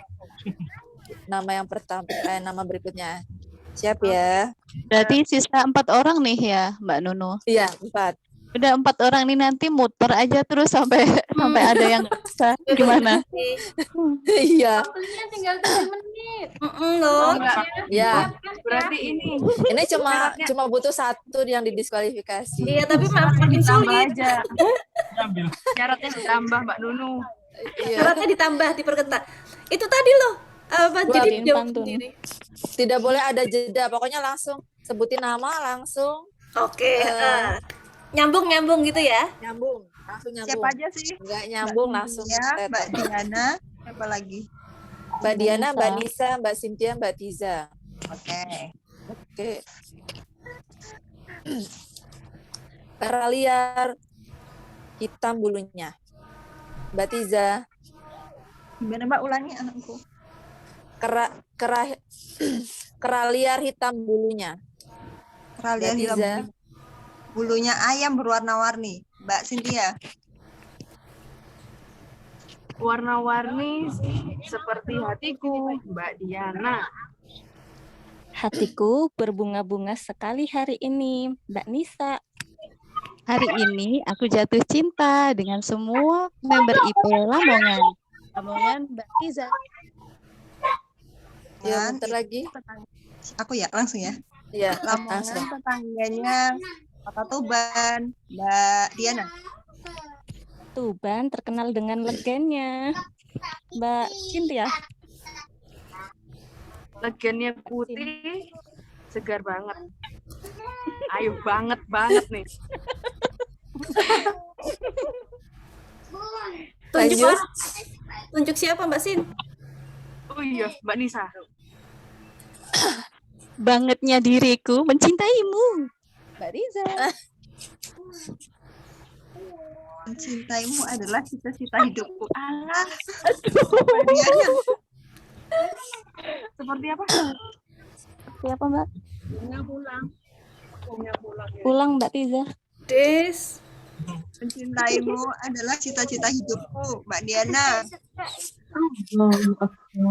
nama yang pertama, nama berikutnya. Siap ya?
Berarti sisa 4 orang nih ya, Mbak Nunu.
Iya, 4.
Udah 4 orang nih, nanti muter aja terus sampai sampai ada yang nggak bisa. Gimana?
Iya.
Waktunya tinggal 7 menit.
Loh.
Ya.
Berarti ini
Ini cuma butuh 1 yang didiskualifikasi.
Iya, tapi makin
ditambah
sulit.
aja. Syaratnya ditambah Mbak Nunu.
Syaratnya ditambah, diperketat. Itu tadi loh. Jadi jawab sendiri.
Tidak boleh ada jeda, pokoknya langsung sebutin nama langsung.
Oke. Nyambung gitu ya?
Nyambung, langsung nyambung.
Siapa aja sih?
Enggak nyambung
Mbak
langsung.
Cynthia, Mbak Diana, siapa lagi?
Mbak Diana, Mbak Nisa, Mbak Cynthia, Mbak Tiza. Oke. Kera liar hitam bulunya. Mbak Tiza.
Gimana Mbak, ulangi anakku.
Kera liar hitam bulunya.
Kera liar hitam bulunya. Bulunya ayam berwarna-warni. Mbak Cynthia.
Warna-warni seperti hatiku, Mbak Diana.
Hatiku berbunga-bunga sekali hari ini, Mbak Nisa.
Hari ini aku jatuh cinta dengan semua member IPL Lamongan. Lamongan Mbak Tiza.
Ya, bentar lagi.
Aku ya, langsung ya.
Iya,
Lamongan tetangganya Kota Tuban, Mbak Diana.
Tuban terkenal dengan legennya, Mbak Cynthia.
Legennya putih, segar banget. Ayo banget nih.
Tunjuk siapa Mbak Sin?
Oh iya, Mbak Nisa.
Bangetnya diriku mencintaimu, Mbak Riza.
Mencintaimu adalah cita-cita hidupku. Alah.
Seperti apa?
Seperti apa, Mbak?
Pulang.
Pulang, Mbak Tiza.
Des.
Mencintaimu adalah cita-cita hidupku, Mbak Diana.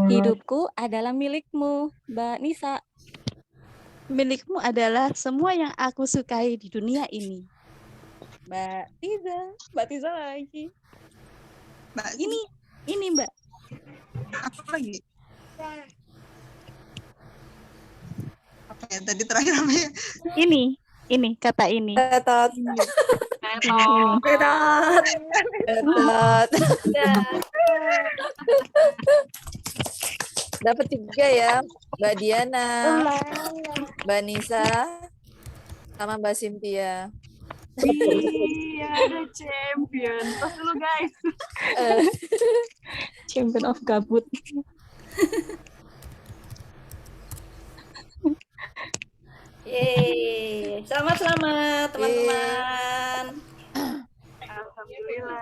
Hidupku adalah milikmu, Mbak Nisa.
Milikmu adalah semua yang aku sukai di dunia ini, Mbak Tiza lagi.
Mbak
ini Mbak.
Apa lagi? Apa ya tadi terakhir namanya?
Ini kata ini.
Tetot. Dapat 3 ya, Mbak Diana, Mbak Nisa, sama Mbak Cynthia.
Iya, ada champion. Tos dulu guys.
Champion of gabut.
Yeay, selamat teman-teman.
Alhamdulillah.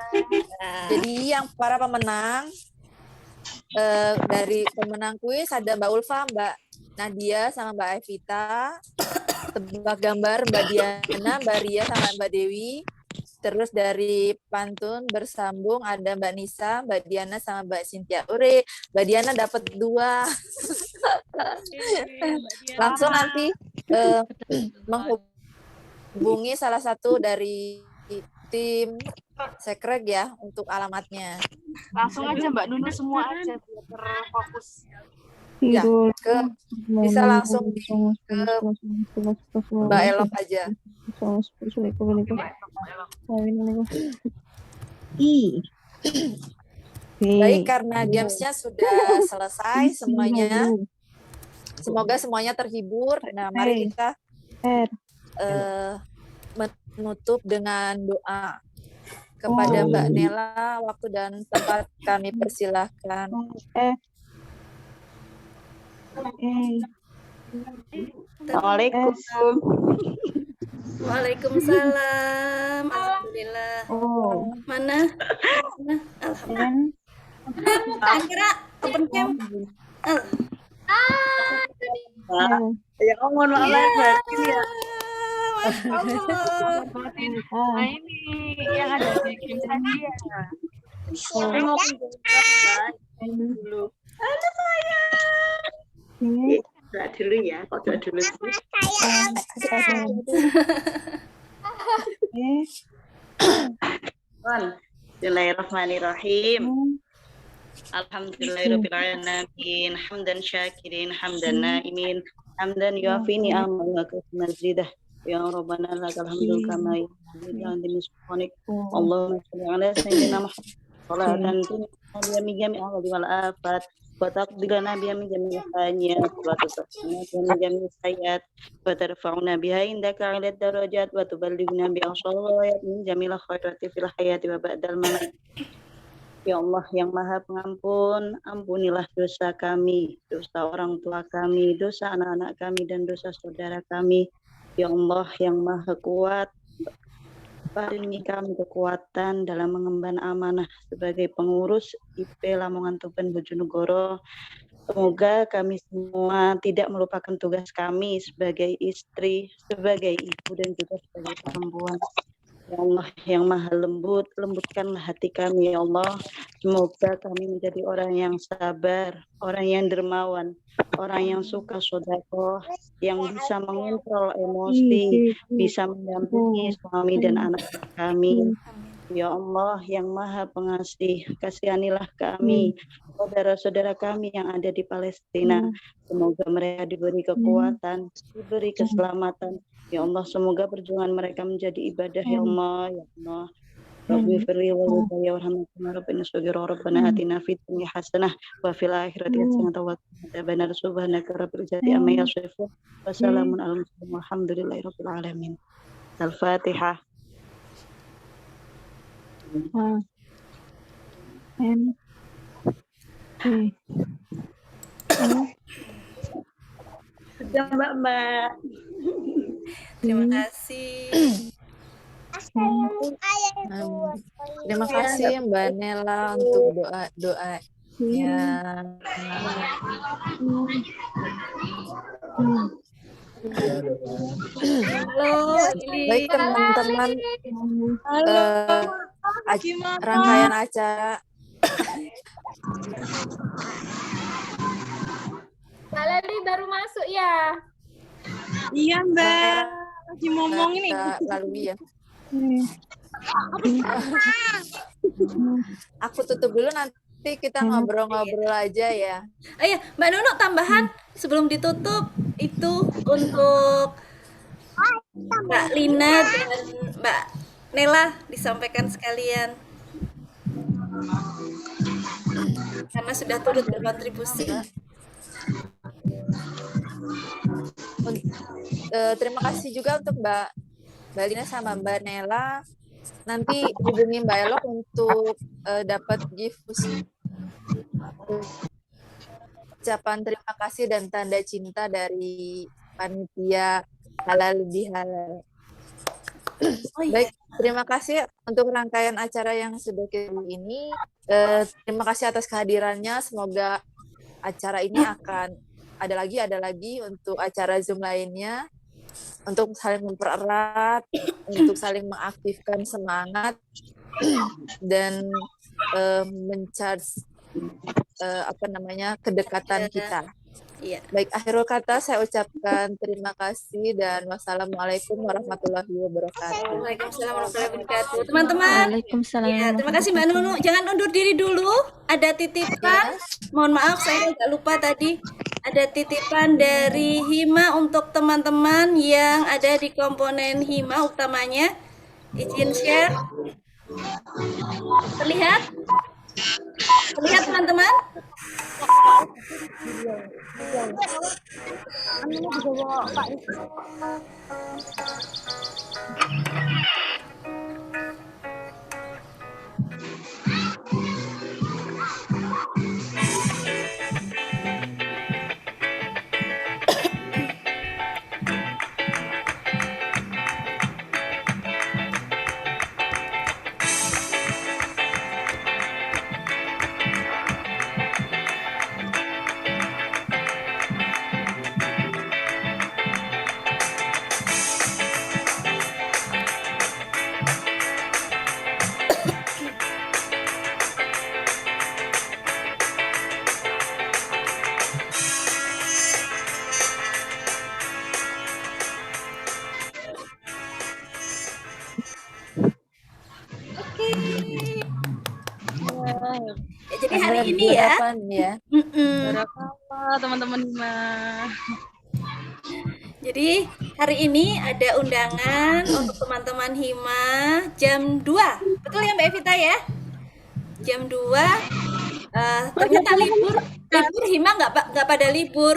Jadi yang para pemenang dari pemenang kuis ada Mbak Ulfa, Mbak Nadia, sama Mbak Evita. Tebak gambar Mbak Diana, Mbak Ria, sama Mbak Dewi. Terus dari pantun bersambung ada Mbak Nisa, Mbak Diana, sama Mbak Cynthia. Ure, Mbak Diana dapat 2. Langsung nanti menghubungi salah satu dari tim Sekreg ya untuk alamatnya.
Langsung aja Mbak Nunu semua aja biar terfokus.
Ya, bisa langsung ke Mbak Elok aja. Baik, karena gamesnya sudah selesai semuanya. Semoga semuanya terhibur. Nah, mari kita menutup dengan doa. Kepada Mbak Nela, waktu dan tempat kami persilahkan.
Assalamualaikum.
Waalaikumsalam. Alhamdulillah. Mana? Alhamdulillah. Kira open cam.
Ya, mohon maaf batin ya.
Nah ini yang ada di game tadi ya.
Saya mau pinjam dulu.
Halo sayang.
Doa dulu ya, kok doa dulu sih. Bismillahirrahmanirrahim. Alhamdulillahirabbil alamin. Hamdan syakirin, hamdan naimin, hamdan yuafi ni'amahu wa mazidah. Ya Rabbana lakal hamdu kama yu'adhimu subhanak. Allahumma shalli ala sayyidina Muhammad salatan tunjiana min jami'il wal afat wa taqdilana biha min jami'il hajat wa tusallina min jami'is sayyiat wa tarfa'una biha indaka 'ala darajat wa tuballighuna bi aqsal min jami'il khairati fil hayati wa ba'dal mamat. Ya Allah yang Maha Pengampun, ampunilah dosa kami, dosa orang tua kami, dosa anak-anak kami, dan dosa saudara kami. Ya Allah yang Maha Kuat, paringi kami kekuatan dalam mengemban amanah sebagai pengurus IP Lamongan Tuban Bojonegoro. Semoga kami semua tidak melupakan tugas kami sebagai istri, sebagai ibu, dan juga sebagai perempuan. Ya Allah yang Maha Lembut, lembutkanlah hati kami ya Allah. Semoga kami menjadi orang yang sabar, orang yang dermawan, orang yang suka sedekah, yang bisa mengontrol emosi, bisa mendampingi suami dan anak kami. Ya Allah yang Maha Pengasih, kasihanilah kami, saudara-saudara kami yang ada di Palestina. Semoga mereka diberi kekuatan, diberi keselamatan. Ya Allah, semoga perjuangan mereka menjadi ibadah ya Allah, ya Allah. Rabbi firli wa ya warhamna rabbana sughira rabbana atina fid dunya hasanah wa fil akhirati hasanah wa qina adzabannar subhanaka rabbil izzati amma yasifun wa salamun alal mursalin walhamdulillahi rabbil alamin. Al-Fatihah.
Sudah Mbak.
Terima kasih.
Terima kasih Mbak Nela untuk doa-doa Baik teman-teman, rangkaian acara
Mbak Leli baru masuk ya?
Iya Mbak, lagi ngomong ini.
Lalu ya. Aku tutup dulu, nanti kita ngobrol-ngobrol aja ya.
Oh iya, Mbak Nunuk tambahan sebelum ditutup itu untuk Mbak Lina dan Mbak Nela disampaikan sekalian. Karena sudah turut berkontribusi.
Terima kasih juga untuk Mbak Lina sama Mbak Nela. Nanti hubungi Mbak Elok untuk dapat gift ucapan terima kasih dan tanda cinta dari panitia halal bihalal. Baik, terima kasih untuk rangkaian acara yang sudah kita ini. Terima kasih atas kehadirannya. Semoga acara ini akan ada lagi untuk acara Zoom lainnya, untuk saling mempererat, untuk saling mengaktifkan semangat dan mencharge kedekatan kita.
Iya.
Baik, akhirul kata saya ucapkan terima kasih dan wassalamualaikum warahmatullahi wabarakatuh.
Waalaikumsalam warahmatullahi wabarakatuh. Teman-teman.
Waalaikumsalam.
Ya, terima kasih Mbak Nunu. Jangan undur diri dulu. Ada titipan. Mohon maaf saya agak lupa tadi. Ada titipan dari Hima untuk teman-teman yang ada di komponen Hima utamanya. Izin share. Terlihat? Terlihat teman-teman? ini ya.
Harapan ya.
Barakallah teman-teman Hima.
Jadi hari ini ada undangan untuk teman-teman Hima jam 2. Betul ya Mbak Evita ya? Jam 2 ternyata libur Hima nggak pada libur.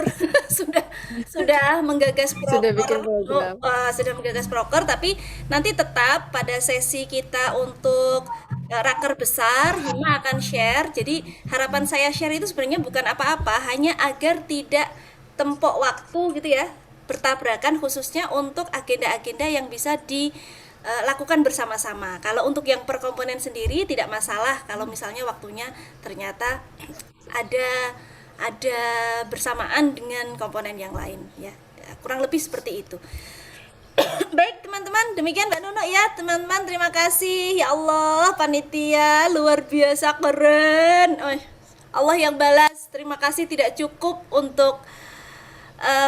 sudah menggagas proker,
Sudah bikin program.
sudah menggagas proker, tapi nanti tetap pada sesi kita untuk raker besar Hima akan share. Jadi harapan saya share itu sebenarnya bukan apa-apa, hanya agar tidak tempok waktu gitu ya, bertabrakan, khususnya untuk agenda-agenda yang bisa dilakukan bersama-sama. Kalau untuk yang per komponen sendiri tidak masalah kalau misalnya waktunya ternyata ada bersamaan dengan komponen yang lain ya. Kurang lebih seperti itu. Baik teman-teman, demikian Mbak Nuno ya. Teman-teman terima kasih. Ya Allah, panitia luar biasa keren. Allah yang balas. Terima kasih tidak cukup untuk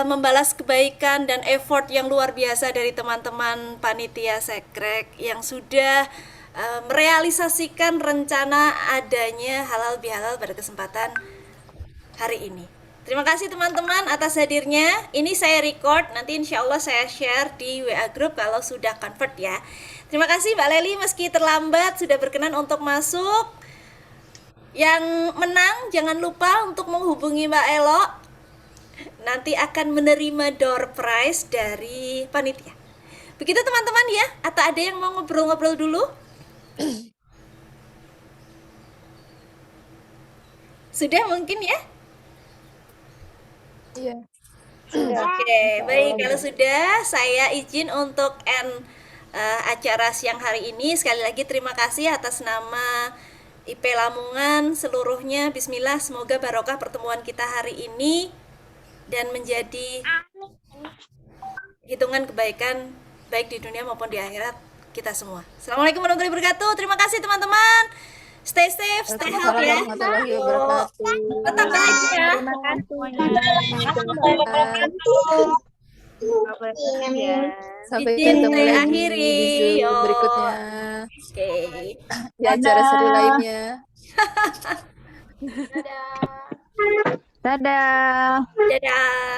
membalas kebaikan dan effort yang luar biasa dari teman-teman panitia Sekrek yang sudah merealisasikan rencana adanya halal bihalal pada kesempatan hari ini. Terima kasih teman-teman atas hadirnya. Ini saya record, nanti insya Allah saya share di WA Group kalau sudah convert ya. Terima kasih Mbak Leli meski terlambat sudah berkenan untuk masuk. Yang menang jangan lupa untuk menghubungi Mbak Elo. Nanti akan menerima door prize dari panitia. Begitu teman-teman ya. Atau ada yang mau ngobrol-ngobrol dulu? Sudah mungkin ya?
Iya.
Oke, baik. Kalau sudah, saya izin untuk end acara siang hari ini. Sekali lagi terima kasih atas nama IP Lamongan seluruhnya. Bismillah, semoga barokah pertemuan kita hari ini dan menjadi hitungan kebaikan baik di dunia maupun di akhirat kita semua. Assalamualaikum warahmatullahi wabarakatuh. Terima kasih teman-teman. Stay safe, stay healthy ya. Tetap baik ya.
Terima kasih.
Sampai
Izin
ketemu
saya
lagi
akhiri.
di Zoom
Yo.
berikutnya.
Oke.
Di acara seru lainnya.
Dadah.
Dadah.
Dadah.